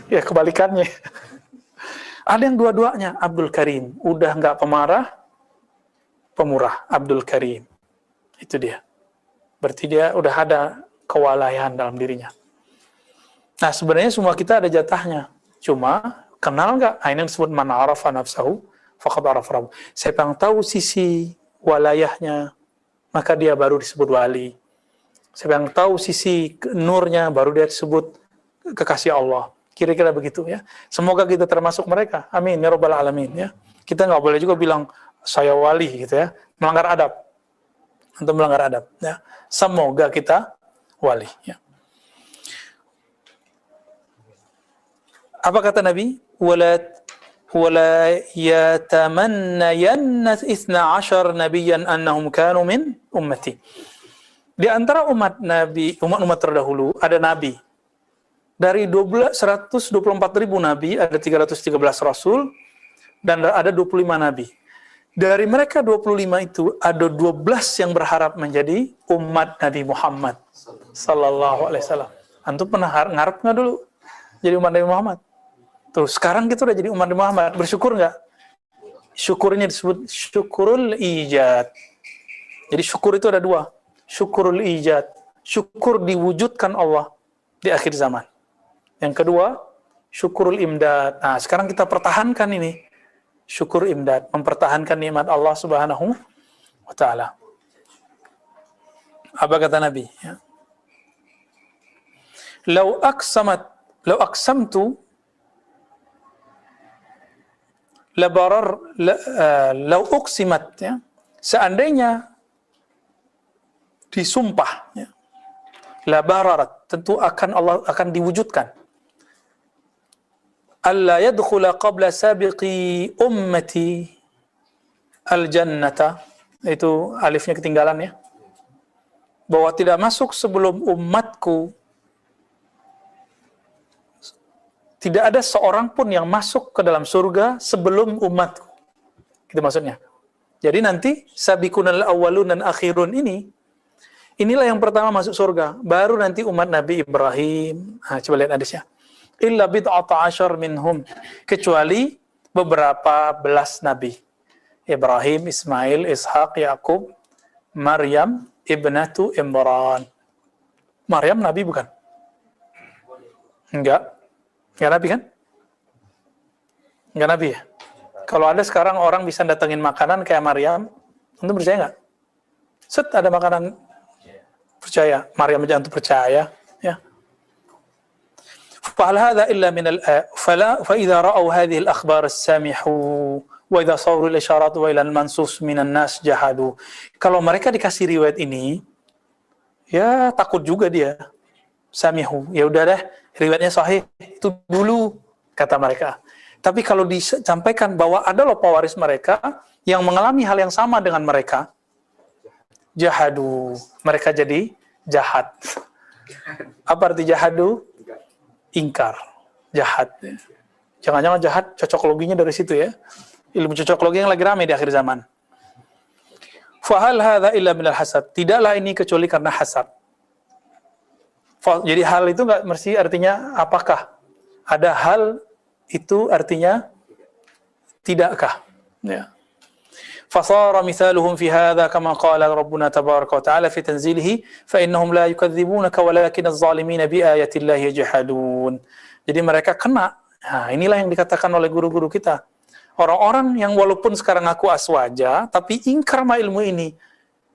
Ya kebalikannya. Ada yang dua-duanya, Abdul Karim. Udah nggak pemarah, pemurah, Abdul Karim. Itu dia. Berarti dia udah ada kewalayan dalam dirinya. Nah sebenarnya semua kita ada jatahnya. Cuma kenal nggak? Ini yang disebut man arafa nafsahu faqad arafa rabbuh. Siapa yang tahu sisi walayahnya, maka dia baru disebut wali. Siapa yang tahu sisi nurnya, baru dia disebut kekasih Allah. Kira-kira begitu ya. Semoga kita termasuk mereka. Amin ya rabbal alamin ya. Kita nggak boleh juga bilang saya wali gitu ya. Melanggar adab. Untuk melanggar adab ya. Semoga kita wali ya. Apa kata Nabi? Wala yatamannayanna 12 nabiyyan annahum kanu min ummati. Di antara umat Nabi, umat terdahulu ada nabi. Dari 124.000 nabi ada 313 rasul dan ada 25 nabi. Dari mereka 25 itu ada 12 yang berharap menjadi umat Nabi Muhammad sallallahu alaihi wasallam. Antum pernah ngarep nggak dulu jadi umat Nabi Muhammad? Tuh, sekarang kita udah jadi umat Nabi Muhammad. Bersyukur nggak? Syukurnya disebut syukurul ijad. Jadi syukur itu ada dua. Syukurul ijad. Syukur diwujudkan Allah di akhir zaman. Yang kedua, syukurul imdad. Nah, sekarang kita pertahankan ini. Syukur imdad. Mempertahankan nikmat Allah subhanahu wa ta'ala. Apa kata Nabi? Ya. Lau aksamtu lau uksimat ya. Seandainya disumpah ya. La bararat, tentu akan Allah akan diwujudkan. Alla yadkhula qabla sabiqi ummati al-jannata, itu alifnya ketinggalan ya. Bahwa tidak masuk sebelum umatku, tidak ada seorang pun yang masuk ke dalam surga sebelum umatku. Itu maksudnya. Jadi nanti sabiqunal awwalun dan akhirun inilah yang pertama masuk surga. Baru nanti umat Nabi Ibrahim. Nah, coba lihat hadisnya. Illa bid'ata asyar minhum. Kecuali beberapa belas Nabi. Ibrahim, Ismail, Ishaq, Yakub, Maryam, ibnatu Imran. Maryam Nabi bukan? Enggak Nabi kan? Enggak Nabi ya? Kalau ada sekarang orang bisa datengin makanan kayak Maryam, antum percaya nggak? Set ada makanan, percaya. Maryam aja antum percaya, ya. فهل هذا إلا من فإذا رأوا هذه الأخبار السامحوا وإذا صوروا الإشارات وإلى المنصوص من الناس جحدوا. Kalau mereka dikasih riwayat ini, ya takut juga dia. Samihu, ya udah deh, riwayatnya sahih itu dulu kata mereka. Tapi kalau disampaikan bahwa ada loh pewaris mereka yang mengalami hal yang sama dengan mereka, jahadu, mereka jadi jahat. Apa arti jahadu? Ingkar, jahat. Jangan-jangan jahat cocokologinya dari situ ya. Ilmu cocokologi yang lagi ramai di akhir zaman. Fahal hadza illa minal hasad. Tidaklah ini kecuali karena hasad. Jadi hal itu nggak mesti artinya apakah. Ada hal itu artinya tidakkah. Ya. فصار مثالهم في هذا كما قال ربنا تبارك وتعالى في تنزيله فإنهم لا يكذبونك ولكن الظالمين بآيات الله يجحدون. Jadi mereka kena. Nah, inilah yang dikatakan oleh guru-guru kita. Orang-orang yang walaupun sekarang ngaku aswaja tapi ingkar sama ilmu ini.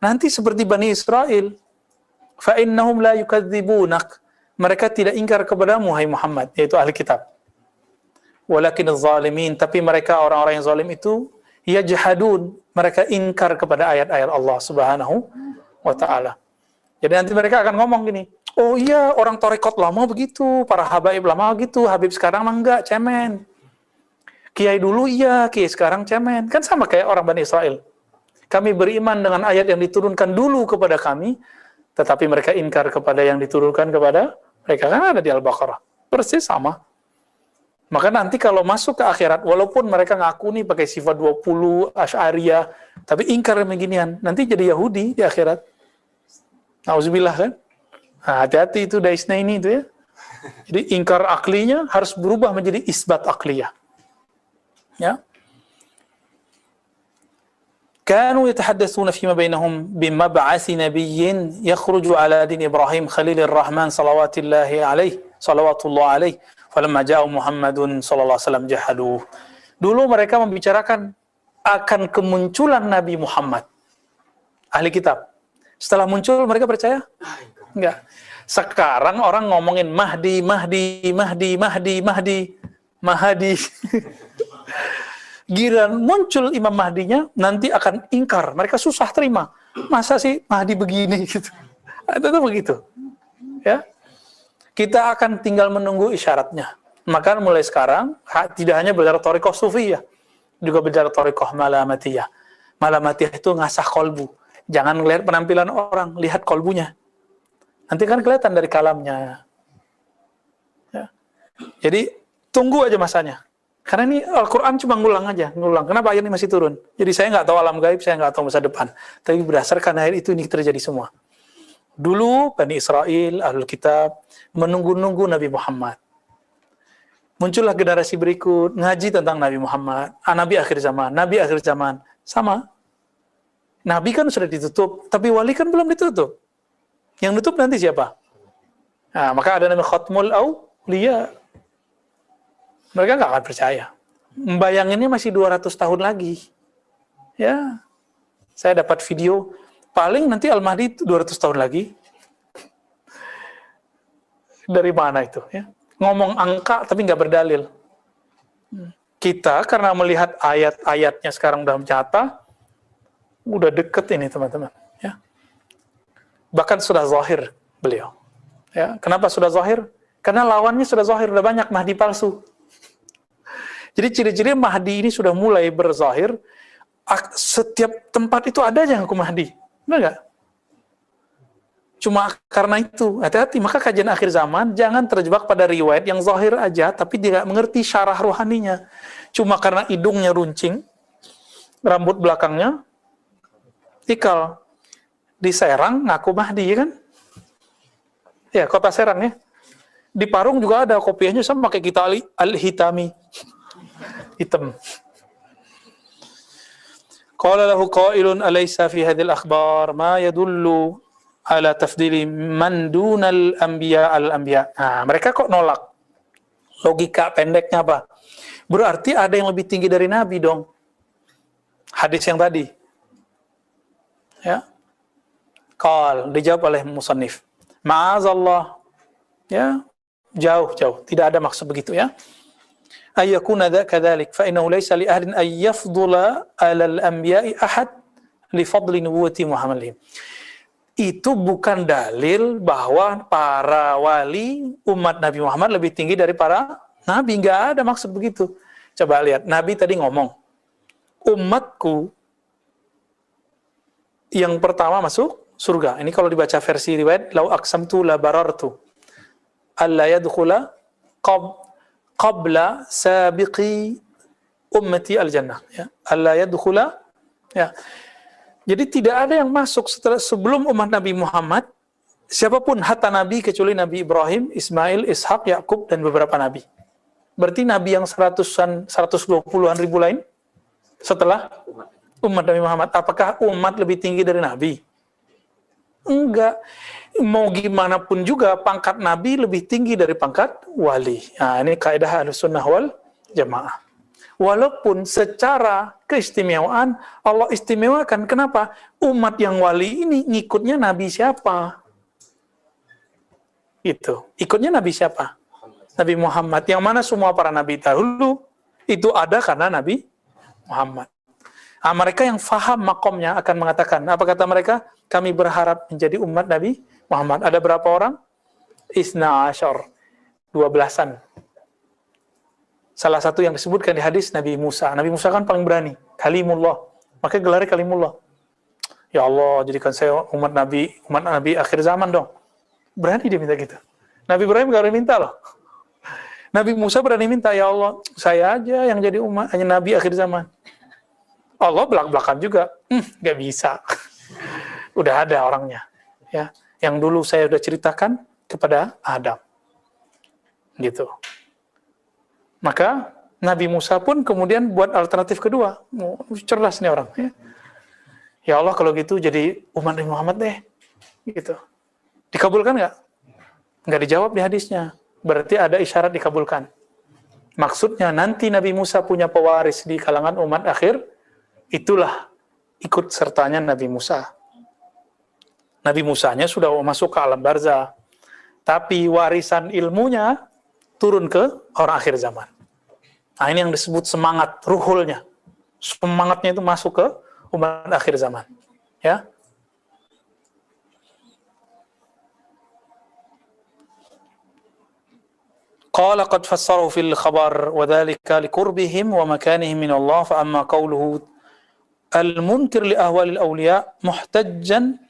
Nanti seperti Bani Israel. فإنهم لا يكذبونك. Mereka tidak ingkar kepadamu hai Muhammad, yaitu ahli kitab. Walakin az-zalimin, tapi mereka orang-orang yang zalim itu yajhadun, mereka ingkar kepada ayat-ayat Allah Subhanahu wa taala. Jadi nanti mereka akan ngomong gini, oh iya orang tarekat lama begitu, para habaib lama begitu, habib sekarang mah enggak, cemen. Kiai dulu iya, kiai sekarang cemen. Kan sama kayak orang Bani Israel. Kami beriman dengan ayat yang diturunkan dulu kepada kami, tetapi mereka ingkar kepada yang diturunkan kepada mereka. Kan ada di Al-Baqarah. Persis sama. Maka nanti kalau masuk ke akhirat, walaupun mereka ngaku nih pakai sifat 20, Asy'ariyah, tapi ingkar beginian, nanti jadi Yahudi di akhirat. Nauzubillah kan? Nah, hati-hati itu daisna ini itu ya. Jadi ingkar aklinya harus berubah menjadi isbat akliyah. Ya. Kanu yatahaddatsuna fima bainahum bimab'atsi nabiyyin yakhruju ala din Ibrahim Khalilur Rahman salawatullahi alaihi. Falamma ja'a Muhammadun sallallahu alaihi wasallam jahadu. Dulu mereka membicarakan akan kemunculan Nabi Muhammad. Ahli kitab. Setelah muncul mereka percaya? Enggak. Sekarang orang ngomongin Mahdi. Giliran muncul Imam Mahdinya, nanti akan ingkar. Mereka susah terima. Masa sih Mahdi begini gitu. Itu begitu. Ya. Kita akan tinggal menunggu isyaratnya. Maka mulai sekarang, tidak hanya belajar thariqah sufiyah, juga belajar thariqah malamatiyah. Malamatiyah itu ngasah kolbu. Jangan lihat penampilan orang, lihat kolbunya. Nanti kan kelihatan dari kalamnya. Ya. Jadi, tunggu aja masanya. Karena ini Al-Quran cuma ngulang aja. Kenapa ayat ini masih turun? Jadi saya nggak tahu alam gaib, saya nggak tahu masa depan. Tapi berdasarkan ayat itu, ini terjadi semua. Dulu Bani Israel, Ahlul Kitab, menunggu-nunggu Nabi Muhammad. Muncullah generasi berikut, ngaji tentang Nabi Muhammad, Nabi akhir zaman. Sama. Nabi kan sudah ditutup, tapi wali kan belum ditutup. Yang nutup nanti siapa? Nah, maka ada namanya Khatmul Auliya. Mereka nggak akan percaya. Membayanginnya masih 200 tahun lagi. Ya, saya dapat video, paling nanti Al-Mahdi 200 tahun lagi. Dari mana itu? Ya? Ngomong angka tapi nggak berdalil. Kita karena melihat ayat-ayatnya sekarang udah nyata, udah deket ini teman-teman. Ya. Bahkan sudah zahir beliau. Ya. Kenapa sudah zahir? Karena lawannya sudah zahir, udah banyak Mahdi palsu. Jadi ciri-ciri Mahdi ini sudah mulai berzahir. Setiap tempat itu ada aja yang aku Mahdi. Benar nggak? Cuma karena itu, hati-hati. Maka kajian akhir zaman jangan terjebak pada riwayat yang zahir aja, tapi tidak mengerti syarah rohaninya. Cuma karena hidungnya runcing, rambut belakangnya ikal. Di Serang ngaku Mahdi, ya kan? Ya, kota Serang ya. Di Parung juga ada kopiahnya sama kayak kita Al-Hitami. Hitam. Qala lahu qailun alaysa fi hadhil akhbar ma yadullu ala tafdili man dunal anbiya al-anbiya. Nah, mereka kok nolak. Logika pendeknya apa? Berarti ada yang lebih tinggi dari Nabi dong. Hadis yang tadi. Ya. Dijawab oleh musannif. Ma'azallah. Ya, jauh. Tidak ada maksud begitu ya. Ayyakuna kadzalik fa innahu laysa li ahadin ay yafdula 'ala al-anbiya'i ahad li fadli nubuwwati Muhammadin. Itu bukan dalil bahwa para wali umat Nabi Muhammad lebih tinggi dari para nabi. Enggak ada maksud begitu. Coba lihat, Nabi tadi ngomong, umatku yang pertama masuk surga. Ini kalau dibaca versi riwayat, lau aqsamtu la barartu alla yadkhula qabla sabiqi ummati al-jannah. Ya. Alla yadkhula. Ya. Jadi tidak ada yang masuk sebelum umat Nabi Muhammad, siapapun hatta Nabi kecuali Nabi Ibrahim, Ismail, Ishak, Yakub, dan beberapa Nabi. Berarti Nabi yang 120-an ribu lain setelah umat Nabi Muhammad. Apakah umat lebih tinggi dari Nabi? Enggak. Mau gimana pun juga pangkat Nabi lebih tinggi dari pangkat wali. Nah, ini kaidah Ahlussunnah wal Jamaah. Walaupun secara keistimewaan Allah istimewakan. Kenapa? Umat yang wali ini ngikutnya Nabi siapa? Itu. Ikutnya Nabi siapa? Nabi Muhammad. Yang mana semua para nabi dahulu itu ada karena Nabi Muhammad. Nah, mereka yang faham makomnya akan mengatakan, apa kata mereka? Kami berharap menjadi umat Nabi Muhammad. Ada berapa orang? Isna Ashar. 12-an. Salah satu yang disebutkan di hadis Nabi Musa. Nabi Musa kan paling berani. Kalimullah. Makanya gelarnya Kalimullah. Ya Allah, jadikan saya umat Nabi akhir zaman dong. Berani dia minta gitu. Nabi Ibrahim gak berani minta loh. Nabi Musa berani minta, ya Allah, saya aja yang jadi umat, hanya Nabi akhir zaman. Allah belak-belakan juga. Gak bisa. Udah ada orangnya. Ya, yang dulu saya udah ceritakan kepada Adam. Gitu. Maka Nabi Musa pun kemudian buat alternatif kedua. Cerdas nih orang. Ya Allah kalau gitu jadi umat Nabi Muhammad deh. Gitu. Dikabulkan nggak? Nggak dijawab di hadisnya. Berarti ada isyarat dikabulkan. Maksudnya nanti Nabi Musa punya pewaris di kalangan umat akhir. Itulah ikut sertanya Nabi Musa. Nabi Musanya sudah masuk ke alam barzah. Tapi warisan ilmunya turun ke orang akhir zaman. Nah, ini yang disebut semangat, ruhulnya. Semangatnya itu masuk ke umat akhir zaman. Ya. Qala qad fassaru fil khabar wa dhalika liqurbihim wa makanihim min Allah fa amma qawluhu al-munkir li ahwal al-awliya muhtajjan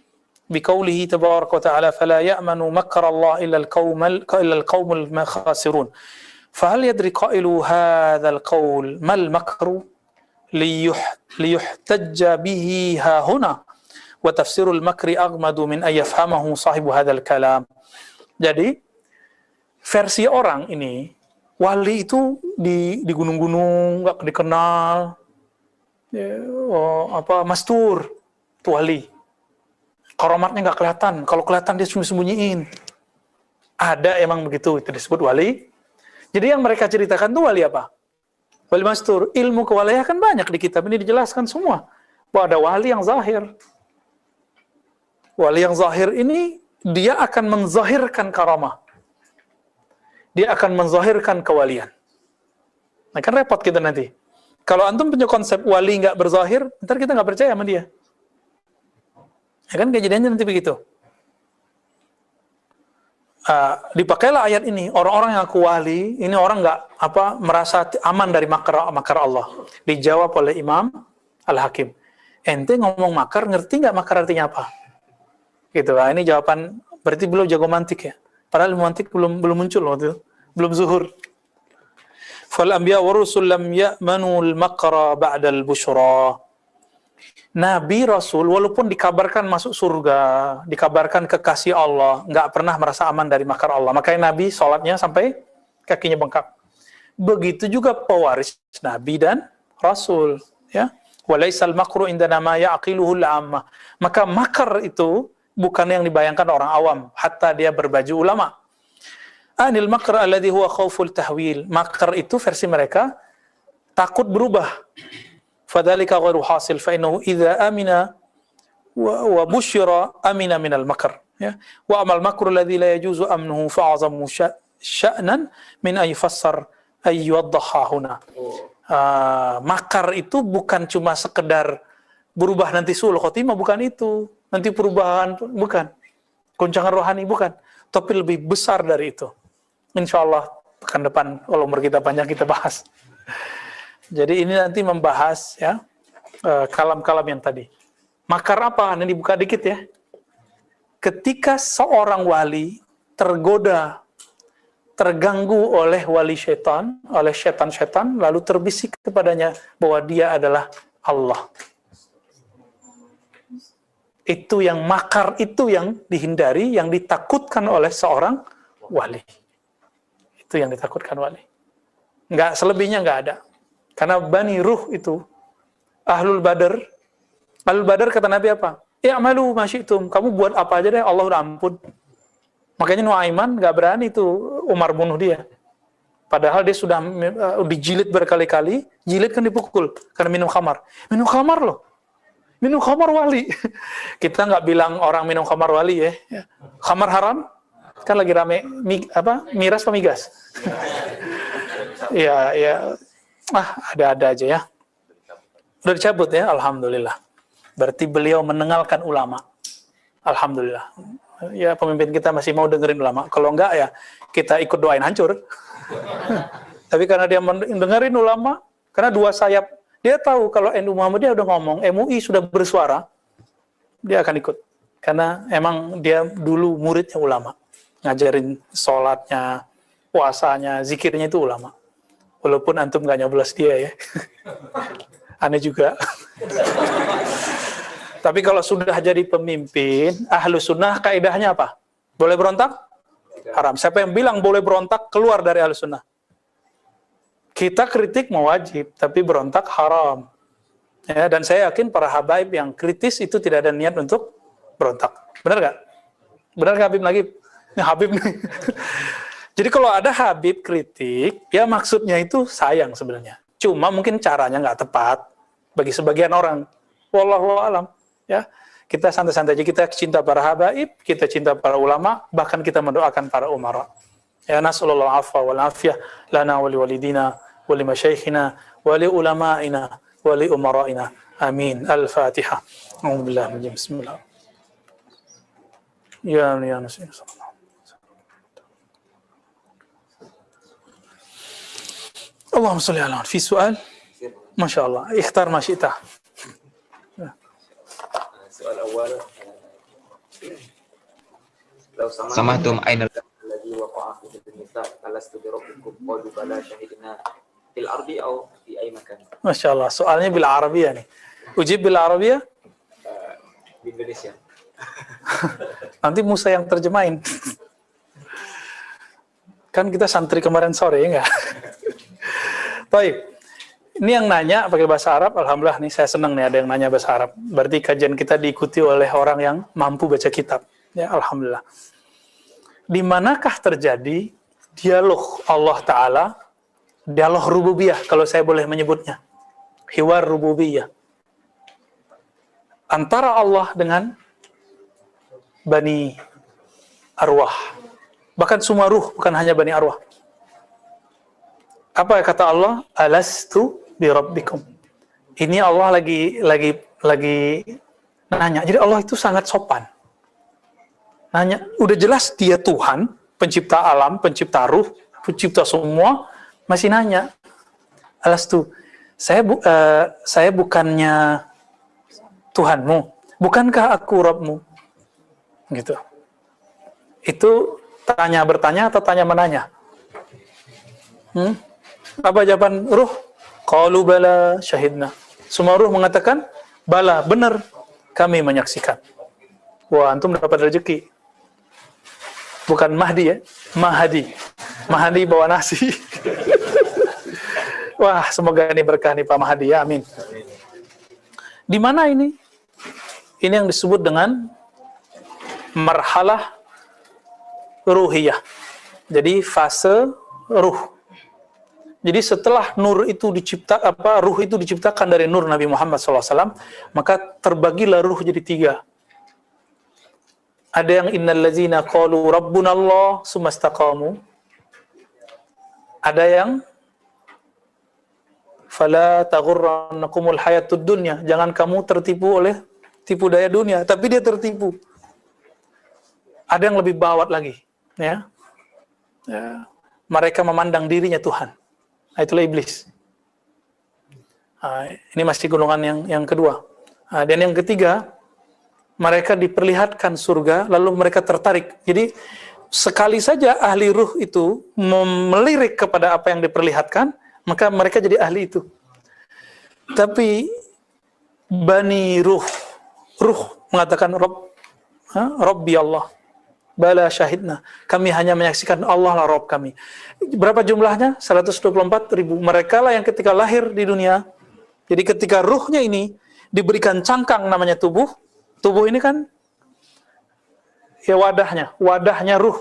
biqawlihi tabaraka wa ta'ala fala ya'manu makra Allah illa al-qawm al-khasirun. فهل يدري قائل هذا القول ما المكر ليحتج به ها هنا وتفسير المكر أغمد من أن يفهمه صاحب هذا الكلام. Jadi versi orang ini wali itu di gunung-gunung nggak dikenal, mastur itu wali, karamatnya nggak kelihatan, kalau kelihatan dia sembunyiin. Ada emang begitu, itu disebut wali. Jadi yang mereka ceritakan itu wali apa? Wali mastur. Ilmu kewalian kan banyak di kitab ini dijelaskan semua. Bahwa ada wali yang zahir. Wali yang zahir ini dia akan menzahirkan karamah. Dia akan menzahirkan kewalian. Nah kan repot kita nanti. Kalau antum punya konsep wali nggak berzahir, ntar kita nggak percaya sama dia. Ya kan kejadiannya nanti begitu. Dipakailah ayat ini, orang-orang yang aku wali, ini orang nggak merasa aman dari makar Allah. Dijawab oleh Imam Al-Hakim. Ente ngomong makar, ngerti nggak makar artinya apa? Gitu lah. Ini jawaban. Berarti belum jago mantik ya. Padahal mantik belum muncul waktu itu, belum zuhur. Fal anbiya wa rusul lam ya'manu al-makra ba'da al-busyra. Nabi Rasul walaupun dikabarkan masuk surga, dikabarkan kekasih Allah, nggak pernah merasa aman dari makar Allah. Makanya Nabi sholatnya sampai kakinya bengkak. Begitu juga pewaris Nabi dan Rasul. Ya, walaisal makru indana ma ya'qiluhul amma. Maka makar itu bukan yang dibayangkan orang awam, hatta dia berbaju ulama. Anil makr alladhi huwa khawful tahwil. Makar itu versi mereka takut berubah. Fadzalika ghairu hasil fa innahu idza amina wa busyira amina minal makr, ya. Wa amal makru alladhi la yajuzu amnuhu fa'azamu sya'nan min ay yufassar ay yuwaddaha huna. Makar itu bukan cuma sekedar berubah nanti sul khotimah, bukan itu. Nanti perubahan, bukan. Goncangan rohani, bukan. Tapi lebih besar dari itu. Insyaallah pekan depan kalau umur kita panjang kita bahas. Jadi ini nanti membahas, ya, kalam-kalam yang tadi. Makar apa? Ini dibuka dikit, ya. Ketika seorang wali tergoda, terganggu oleh wali syaitan, oleh syaitan-syaitan, lalu terbisik kepadanya bahwa dia adalah Allah. Itu yang makar, itu yang dihindari, yang ditakutkan oleh seorang wali. Itu yang ditakutkan wali. Enggak, selebihnya enggak ada. Karena Bani Ruh itu, Ahlul Badar kata Nabi apa? I'malu ma syi'tum, kamu buat apa aja deh, Allah udah ampun. Makanya Nuaiman enggak berani tuh Umar bunuh dia. Padahal dia sudah dijilid berkali-kali, jilid kan dipukul karena minum khamar. Minum khamar loh. Minum khamar wali. Kita nggak bilang orang minum khamar wali, ya. Khamar haram? Kan lagi rame miras pemigas. Ya. Ada-ada aja, ya. Udah dicabut, ya, alhamdulillah. Berarti beliau mendengarkan ulama. Alhamdulillah. Ya, pemimpin kita masih mau dengerin ulama. Kalau enggak, ya kita ikut doain hancur. Tapi karena dia mendengarin ulama, karena dua sayap, dia tahu kalau NU Muhammadiyah udah ngomong, MUI sudah bersuara, dia akan ikut. Karena emang dia dulu muridnya ulama. Ngajarin sholatnya, puasanya, zikirnya itu ulama. Walaupun antum gak nyoblos dia, ya. Aneh juga. Tapi kalau sudah jadi pemimpin, ahlu sunnah kaidahnya apa? Boleh berontak? Haram. Siapa yang bilang boleh berontak, keluar dari ahlu sunnah. Kita kritik mewajib, tapi berontak haram. Ya, dan saya yakin para habaib yang kritis itu tidak ada niat untuk berontak. Benar nggak? Benar nggak Habib lagi? Ini Habib nih. Jadi kalau ada Habib kritik, ya maksudnya itu sayang sebenarnya. Cuma mungkin caranya nggak tepat bagi sebagian orang. Wallahu a'lam. Ya, kita santai-santai aja. Kita cinta para habaib, kita cinta para ulama, bahkan kita mendoakan para umara. Ya, nasallallahu afwa wal afiyah lana wa liwalidina wa li masyaikhina wa li ulama'ina wa li umara'ina. Amin. Al-Fatihah. Alhamdulillah. Bismillah. Ya nasi. Allahumma shalli ala fi su'al. Masya Allah. Ikhtar ma syi'ta.
Soal awal.
Samahtum ainal
الذي وقع في النساء ألست بربكم قالوا بلى شهدنا في الأرض أو في أي مكان.
Masya Allah, soalnya bil Arabiyah nih. Ujib bil Arabiyah?
Di Indonesia.
Nanti Musa yang terjemahin. Kan kita santri kemarin sore, ya enggak? Baik. Ini yang nanya pakai bahasa Arab, alhamdulillah nih saya senang nih ada yang nanya bahasa Arab. Berarti kajian kita diikuti oleh orang yang mampu baca kitab. Ya, alhamdulillah. Di manakah terjadi dialog Allah Ta'ala, dialog rububiyah, kalau saya boleh menyebutnya. Hiwar rububiyah. Antara Allah dengan Bani Arwah. Bahkan semua ruh, bukan hanya Bani Arwah. Apa kata Allah? Alastu bi rabbikum. Ini Allah lagi nanya. Jadi Allah itu sangat sopan. Nanya, udah jelas dia Tuhan, pencipta alam, pencipta ruh, pencipta semua, masih nanya. Alastu, saya bukannya Tuhanmu, bukankah aku Rabbmu? Gitu. Itu bertanya atau tanya menanya? Apa jawaban ruh? Qalu bala syahidna. Semua ruh mengatakan, bala, benar, kami menyaksikan. Wah, antum dapat rezeki. Bukan Mahdi, ya, Mahdi. Mahdi bawa nasi. Wah, semoga ini berkah nih Pak Mahdi, ya, amin. Di mana ini? Ini yang disebut dengan marhalah ruhiyah. Jadi fase ruh. Jadi setelah nur itu ruh itu diciptakan dari nur Nabi Muhammad SAW, maka terbagilah ruh jadi 3. Ada yang innallazina qalu rabbunallah sumastaqamu. Ada yang fala taghurrannakumul hayatud dunya. Jangan kamu tertipu oleh tipu daya dunia, tapi dia tertipu. Ada yang lebih bawat lagi, ya. Mereka memandang dirinya Tuhan. Itulah iblis. Ini masih golongan yang kedua. Dan yang ketiga, mereka diperlihatkan surga, lalu mereka tertarik. Jadi sekali saja ahli ruh itu melirik kepada apa yang diperlihatkan, maka mereka jadi ahli itu. Tapi bani ruh mengatakan Rabbi Allah. Bala syahidna, kami hanya menyaksikan Allah lah Rabb kami. Berapa jumlahnya? 124.000. Mereka lah yang ketika lahir di dunia, jadi ketika ruhnya ini diberikan cangkang namanya tubuh ini kan ya wadahnya ruh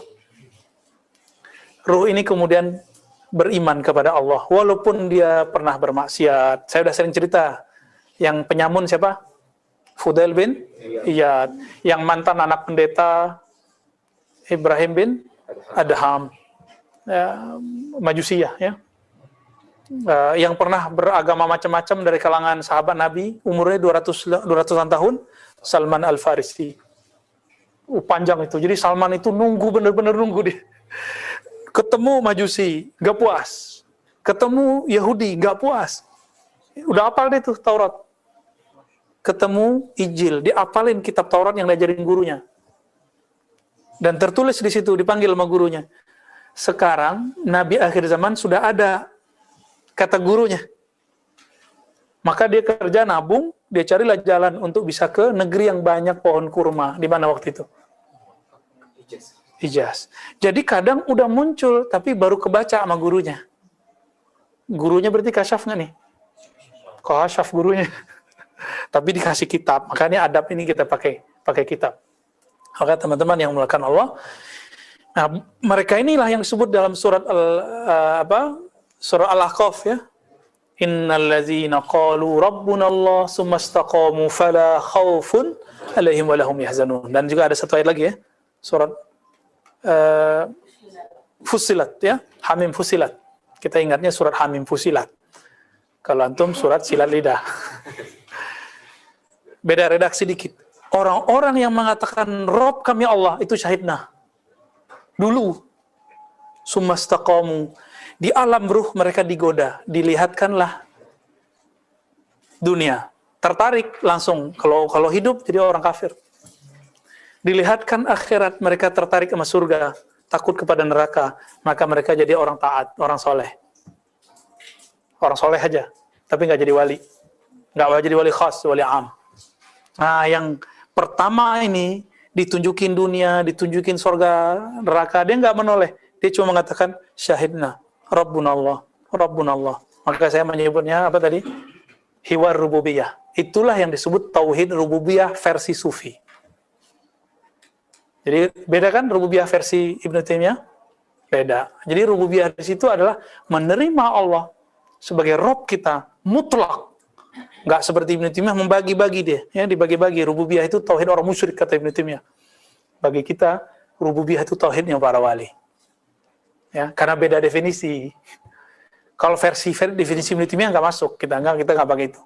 ini kemudian beriman kepada Allah walaupun dia pernah bermaksiat. Saya sudah sering cerita yang penyamun siapa? Fudail bin Iyad, yang mantan anak pendeta Ibrahim bin Adham, Majusiyah, ya. Yang pernah beragama macam-macam dari kalangan sahabat Nabi, umurnya 200-an tahun, Salman Al-Farisi. Panjang itu. Jadi Salman itu benar-benar nunggu dia. Ketemu Majusi, gak puas. Ketemu Yahudi, gak puas. Udah hafal deh tuh Taurat. Ketemu Injil, diapalin kitab Taurat yang diajarin gurunya. Dan tertulis di situ, dipanggil sama gurunya. Sekarang, Nabi akhir zaman sudah ada, kata gurunya. Maka dia kerja nabung, dia carilah jalan untuk bisa ke negeri yang banyak pohon kurma. Di mana waktu itu? Hijaz. Jadi kadang udah muncul, tapi baru kebaca sama gurunya. Gurunya berarti kasyaf nggak nih? Kasyaf gurunya. Tapi dikasih kitab. Makanya adab ini kita pakai kitab. Maka teman-teman yang melakukan Allah, nah, mereka inilah yang disebut dalam surat surah Al-Ahqaf, ya. Innallazina qalu rabbunallah tsumastaqamu fala khaufun 'alaihim wa lahum yahzanun. Dan juga ada satu ayat lagi, ya. Surat Fussilat, ya. Hamim Fussilat. Kita ingatnya surat Hamim Fussilat. Kalau antum surat Silat Lidah. Beda redaksi dikit. Orang-orang yang mengatakan Rob kami Allah itu syahidna. Dulu sumastaqamu, di alam ruh mereka digoda, dilihatkanlah dunia. Tertarik langsung kalau hidup jadi orang kafir. Dilihatkan akhirat, mereka tertarik sama surga, takut kepada neraka, maka mereka jadi orang taat, orang soleh. Orang soleh aja, tapi nggak jadi wali. Nggak jadi wali khas, wali am. Nah, yang pertama ini ditunjukin dunia, ditunjukin surga, neraka, dia nggak menoleh. Dia cuma mengatakan syahidna, Rabbunallah. Maka saya menyebutnya apa tadi? Hiwar rububiyah. Itulah yang disebut tauhid rububiyah versi sufi. Jadi beda kan rububiyah versi Ibnu Taimiyah? Beda. Jadi rububiyah di situ adalah menerima Allah sebagai Rabb kita mutlak. Nggak seperti Ibnu Taimiyah membagi-bagi dia, ya, dibagi-bagi. Rububiyah itu tauhid orang musyrik kata Ibnu Taimiyah. Bagi kita rububiyah itu tauhidnya para wali. Ya, karena beda definisi. Kalau versi definisi Ibnu Taimiyah nggak masuk, kita nggak pakai itu.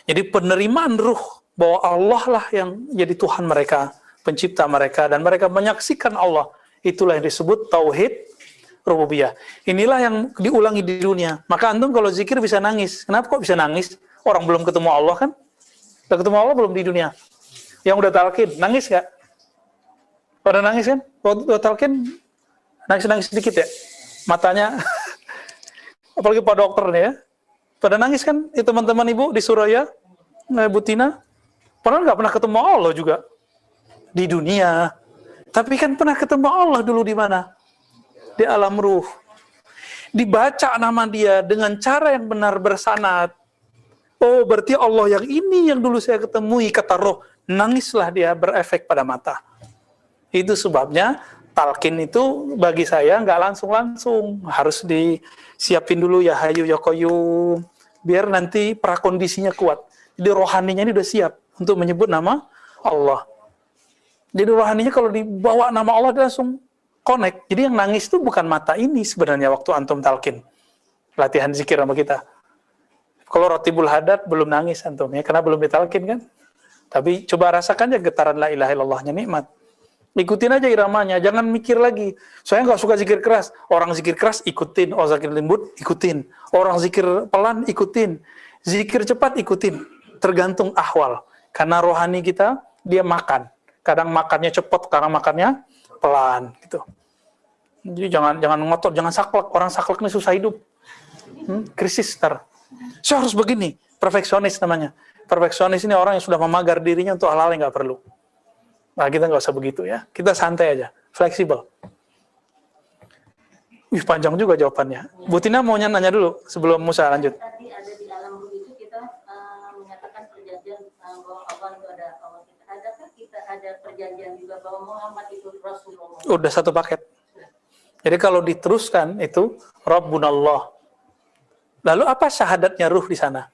Jadi penerimaan ruh bahwa Allah lah yang jadi Tuhan mereka, pencipta mereka, dan mereka menyaksikan Allah, itulah yang disebut tauhid rububiyah. Inilah yang diulangi di dunia. Maka antum kalau zikir bisa nangis. Kenapa kok bisa nangis? Orang belum ketemu Allah kan? Udah ketemu Allah belum di dunia? Yang udah talqin, nangis nggak? Pada nangis kan? Waktu udah talqin, nangis sedikit ya? Matanya, apalagi Pak dokter nih ya. Pada nangis kan? Itu teman-teman ibu di Suraya, Bu Tina. Padahal nggak pernah ketemu Allah juga di dunia. Tapi kan pernah ketemu Allah dulu di mana? Di alam ruh. Dibaca nama dia dengan cara yang benar bersanad. Oh, berarti Allah yang ini yang dulu saya ketemui, kata roh. Nangislah dia, berefek pada mata. Itu sebabnya talqin itu bagi saya nggak langsung-langsung, harus disiapin dulu ya hayu ya qayyum, biar nanti prakondisinya kuat. Jadi rohaninya ini udah siap untuk menyebut nama Allah. Jadi rohaninya kalau dibawa nama Allah dia langsung connect. Jadi yang nangis itu bukan mata ini sebenarnya waktu antum talqin, latihan zikir sama kita. Kalau rotibul hadad belum nangis antum ya, karena belum ditalqin kan. Tapi coba rasakan aja getaran la ilaha illallahnya, nikmat. Ikutin aja iramanya, jangan mikir lagi. Saya nggak suka zikir keras. Orang zikir keras ikutin, orang zikir lembut ikutin, orang zikir pelan ikutin, zikir cepat ikutin. Tergantung ahwal. Karena rohani kita dia makan. Kadang makannya cepat, kadang makannya pelan gitu. Jadi jangan ngotot, jangan saklek. Orang saklek ini susah hidup. Krisis ntar. Saya harus begini. Perfeksionis namanya. Perfeksionis ini orang yang sudah memagar dirinya untuk hal-hal yang nggak perlu. Nah, kita nggak usah begitu ya. Kita santai aja, fleksibel. Wih, panjang juga jawabannya. Bu Tina mau nanya dulu sebelum Musa lanjut.
Tadi ada di alam ruh itu kita menyatakan perjanjian bahwa Allah itu ada Allah kita. Adakah kita ada perjanjian juga bahwa Muhammad itu Rasulullah?
Udah satu paket. Jadi kalau diteruskan itu Rabbunallah. Lalu apa syahadatnya ruh di sana?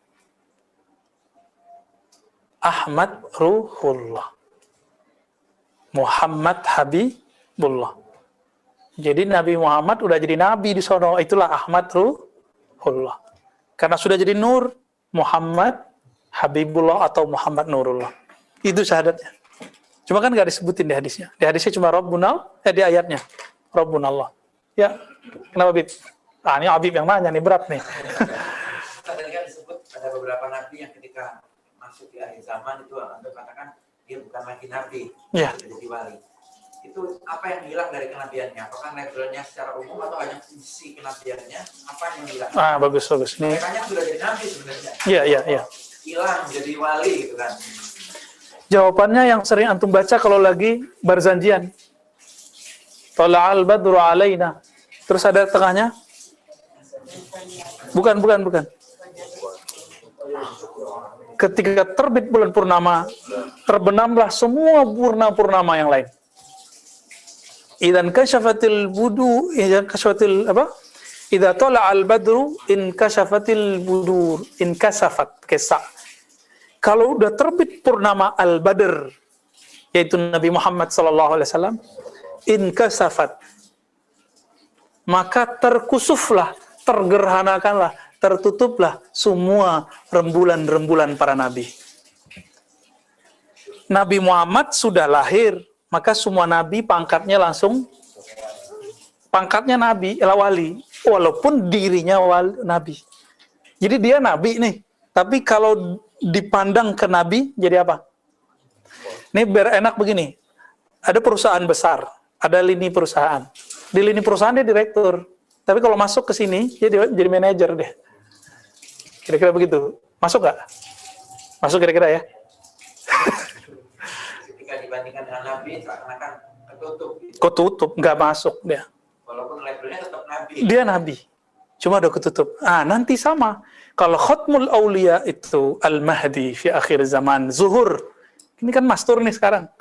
Ahmad Ruhullah. Muhammad Habibullah. Jadi Nabi Muhammad udah jadi nabi di sono, itulah Ahmad Ruhullah. Karena sudah jadi nur, Muhammad Habibullah atau Muhammad Nurullah. Itu syahadatnya. Cuma kan nggak disebutin di hadisnya. Di hadisnya cuma Rabbunal, di ayatnya Rabbunallah. Ya, kenapa Bib? Ah, ini Habib yang nanya nih, berat nih.
Tadi kan disebut ada beberapa nabi yang ketika masuk di akhir zaman itu Anda katakan dia bukan lagi nabi,
Ya.
jadi wali. Itu apa yang hilang dari kenabiannya? Apakah levelnya secara umum atau hanya sisi kenabiannya? Apa yang hilang?
Ah, bagus. Nih.
Makanya sudah jadi nabi sebenarnya.
Iya.
Hilang jadi wali gitu kan.
Jawabannya yang sering antum baca kalau lagi berzanjian. Tala'al badru alaina. Terus ada tengahnya? Bukan. Ketika terbit bulan purnama, terbenamlah semua purnama yang lain. Idzan kashafatil budu, idza tala'al badru in kashafatil budur, in kasafat kesa. Kalau udah terbit purnama al-badr, yaitu Nabi Muhammad sallallahu alaihi wasallam, in kasafat, maka terkusuflah, tergerhanakanlah, tertutuplah semua rembulan-rembulan para nabi. Nabi Muhammad sudah lahir, maka semua nabi pangkatnya langsung pangkatnya nabi, wali, walaupun dirinya nabi. Jadi dia nabi nih, tapi kalau dipandang ke nabi jadi apa? Ini biar enak begini. Ada perusahaan besar, ada lini perusahaan. Di lini perusahaan dia direktur, tapi kalau masuk ke sini dia jadi manajer deh. Kira-kira begitu. Masuk nggak? Masuk kira-kira ya?
Ketika dibandingkan dengan nabi, seakan-akan ketutup.
Ketutup, nggak masuk dia.
Walaupun levelnya tetap nabi.
Dia nabi, cuma udah ketutup. Nanti sama. Kalau Khatmul Aulia itu Al-Mahdi fi akhir zaman, Zuhur. Ini kan mastur nih sekarang.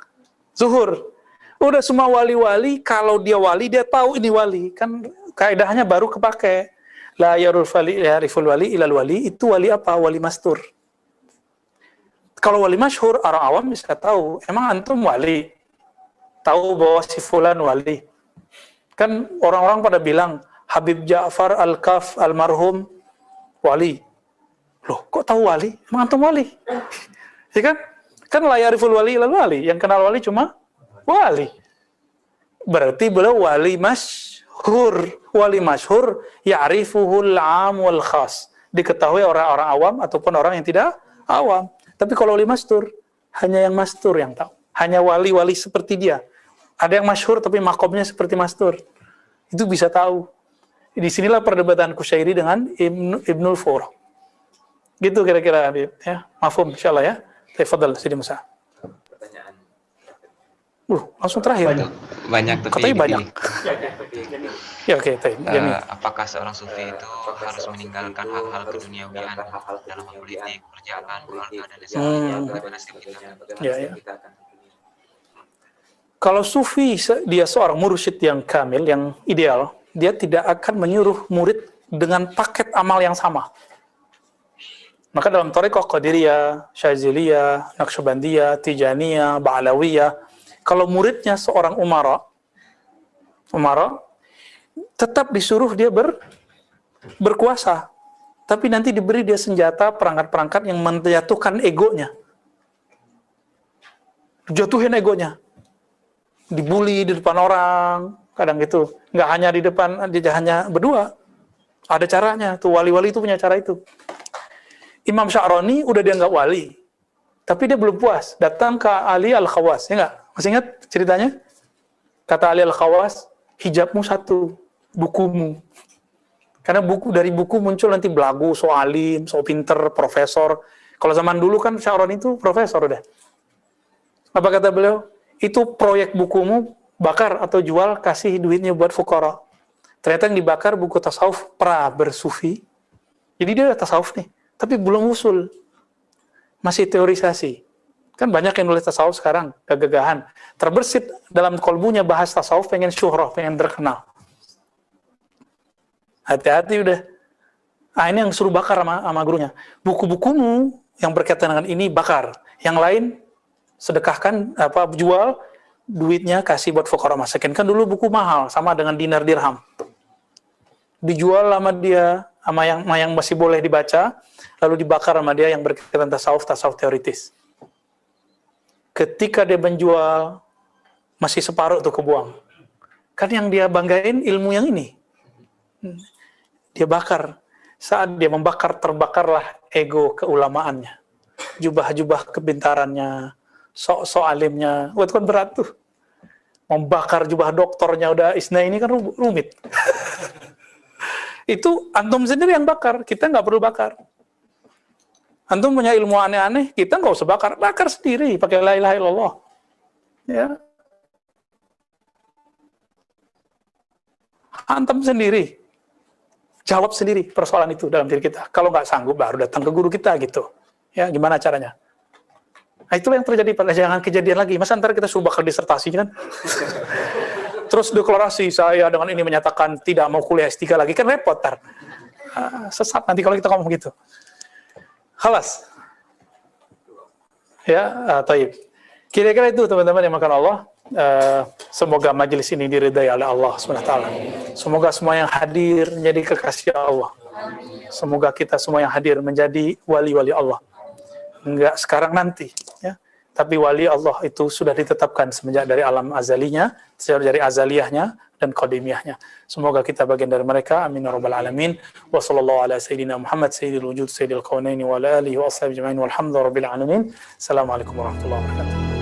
Zuhur. Udah semua wali-wali, kalau dia wali, dia tahu ini wali. Kan kaidahnya baru kepake. La yariful wali ilal wali, itu wali apa? Wali mastur. Kalau wali masyhur, orang awam bisa tahu, emang antum wali? Tahu bahwa si fulan wali. Kan orang-orang pada bilang, Habib Ja'far Al-Kaf almarhum wali. Loh, kok tahu wali? Emang antum wali? Ya kan? Kan la yariful wali ilal wali, yang kenal wali cuma wali. Berarti beliau wali masyhur. Wali masyhur ya'rifuhul 'am wal khas. Diketahui orang-orang awam ataupun orang yang tidak awam. Tapi kalau wali mastur, hanya yang mastur yang tahu. Hanya wali-wali seperti dia. Ada yang masyhur tapi makomnya seperti mastur. Itu bisa tahu. Di sinilah perdebatan Kusyairi dengan Ibnul Fur. Gitu kira-kira Habib ya. Mafhum insyaallah ya. Tafadhal Sidi Musa.
Pertanyaan.
Langsung terakhir.
Banyak tapi
Katanya banyak. Ya oke,
apakah seorang sufi itu harus meninggalkan hal-hal keduniawian dalam politik, pekerjaan, keluarga dan lain sebagainya? Bagaimana sikap kita?
Ya. Kalau sufi, dia seorang mursyid yang kamil, yang ideal, dia tidak akan menyuruh murid dengan paket amal yang sama. Maka dalam thariqah Qadiriyah, Syaziliyah, Naqsyabandiyah, Tijaniyah, Ba'alawiyah, kalau muridnya seorang umara, tetap disuruh dia berkuasa. Tapi nanti diberi dia senjata, perangkat-perangkat yang menjatuhkan egonya. Jatuhin egonya. Dibully di depan orang, kadang gitu. Nggak hanya di depan, dia hanya berdua. Ada caranya, tuh wali-wali itu punya cara itu. Imam Sya'rani udah dianggap wali, tapi dia belum puas. Datang ke Ali Al-Khawas, ya nggak? Masih ingat ceritanya? Kata Ali Al-Khawas, hijabmu satu, bukumu. Karena dari buku muncul nanti belagu, so alim, so pinter, profesor. Kalau zaman dulu kan Sya'rani itu profesor udah. Apa kata beliau? Itu proyek bukumu, bakar atau jual, kasih duitnya buat fukara. Ternyata yang dibakar buku tasawuf bersufi. Jadi dia udah tasawuf nih, tapi belum usul. Masih teorisasi. Kan banyak yang nulis tasawuf sekarang, gagagahan. Terbersit dalam kolbunya bahas tasawuf, pengen syuhrah, pengen terkenal. Hati-hati udah. Ini yang suruh bakar sama gurunya. Buku-bukumu yang berkaitan dengan ini bakar. Yang lain sedekahkan, jual, duitnya kasih buat fuqara masakin. Kan dulu buku mahal, sama dengan dinar dirham. Dijual sama dia, sama yang masih boleh dibaca, lalu dibakar sama dia yang berkaitan tasawuf teoritis. Ketika dia menjual, masih separuh tuh kebuang. Kan yang dia banggain ilmu yang ini. Dia bakar. Saat dia membakar, terbakarlah ego keulamaannya. Jubah-jubah kebintarannya, sok-sok alimnya. Itu kan berat tuh. Membakar jubah doktornya udah isna ini kan rumit. Itu antum sendiri yang bakar, kita nggak perlu bakar. Antum punya ilmu aneh-aneh, kita nggak usah bakar. Bakar sendiri, pakai la ilaha illallah. Ya. Antum sendiri. Jawab sendiri persoalan itu dalam diri kita. Kalau nggak sanggup, baru datang ke guru kita gitu. Ya, gimana caranya? Nah, itulah yang terjadi pada jangan kejadian lagi. Masa ntar kita suruh bakal disertasi kan? Terus deklarasi saya dengan ini menyatakan tidak mau kuliah S3 lagi, kan repot tar. Sesat nanti kalau kita ngomong gitu. Halas. Ya, taib. Kira-kira itu teman-teman yang makan Allah. Semoga majelis ini diridai oleh Allah SWT. Semoga semua yang hadir menjadi kekasih Allah. Semoga kita semua yang hadir menjadi wali-wali Allah. Enggak sekarang nanti, ya. Tapi wali Allah itu sudah ditetapkan semenjak dari alam azalinya, dari azaliyahnya dan qadimiyahnya. Semoga kita bagian dari mereka. Amin ya rabbal alamin. Wa sallallahu ala sayyidina Muhammad sayyidil wujud sayyidil qaunaini wa ala alihi wa ashabihi ajma'in walhamdulillahi rabbil alamin. Assalamualaikum warahmatullahi wabarakatuh.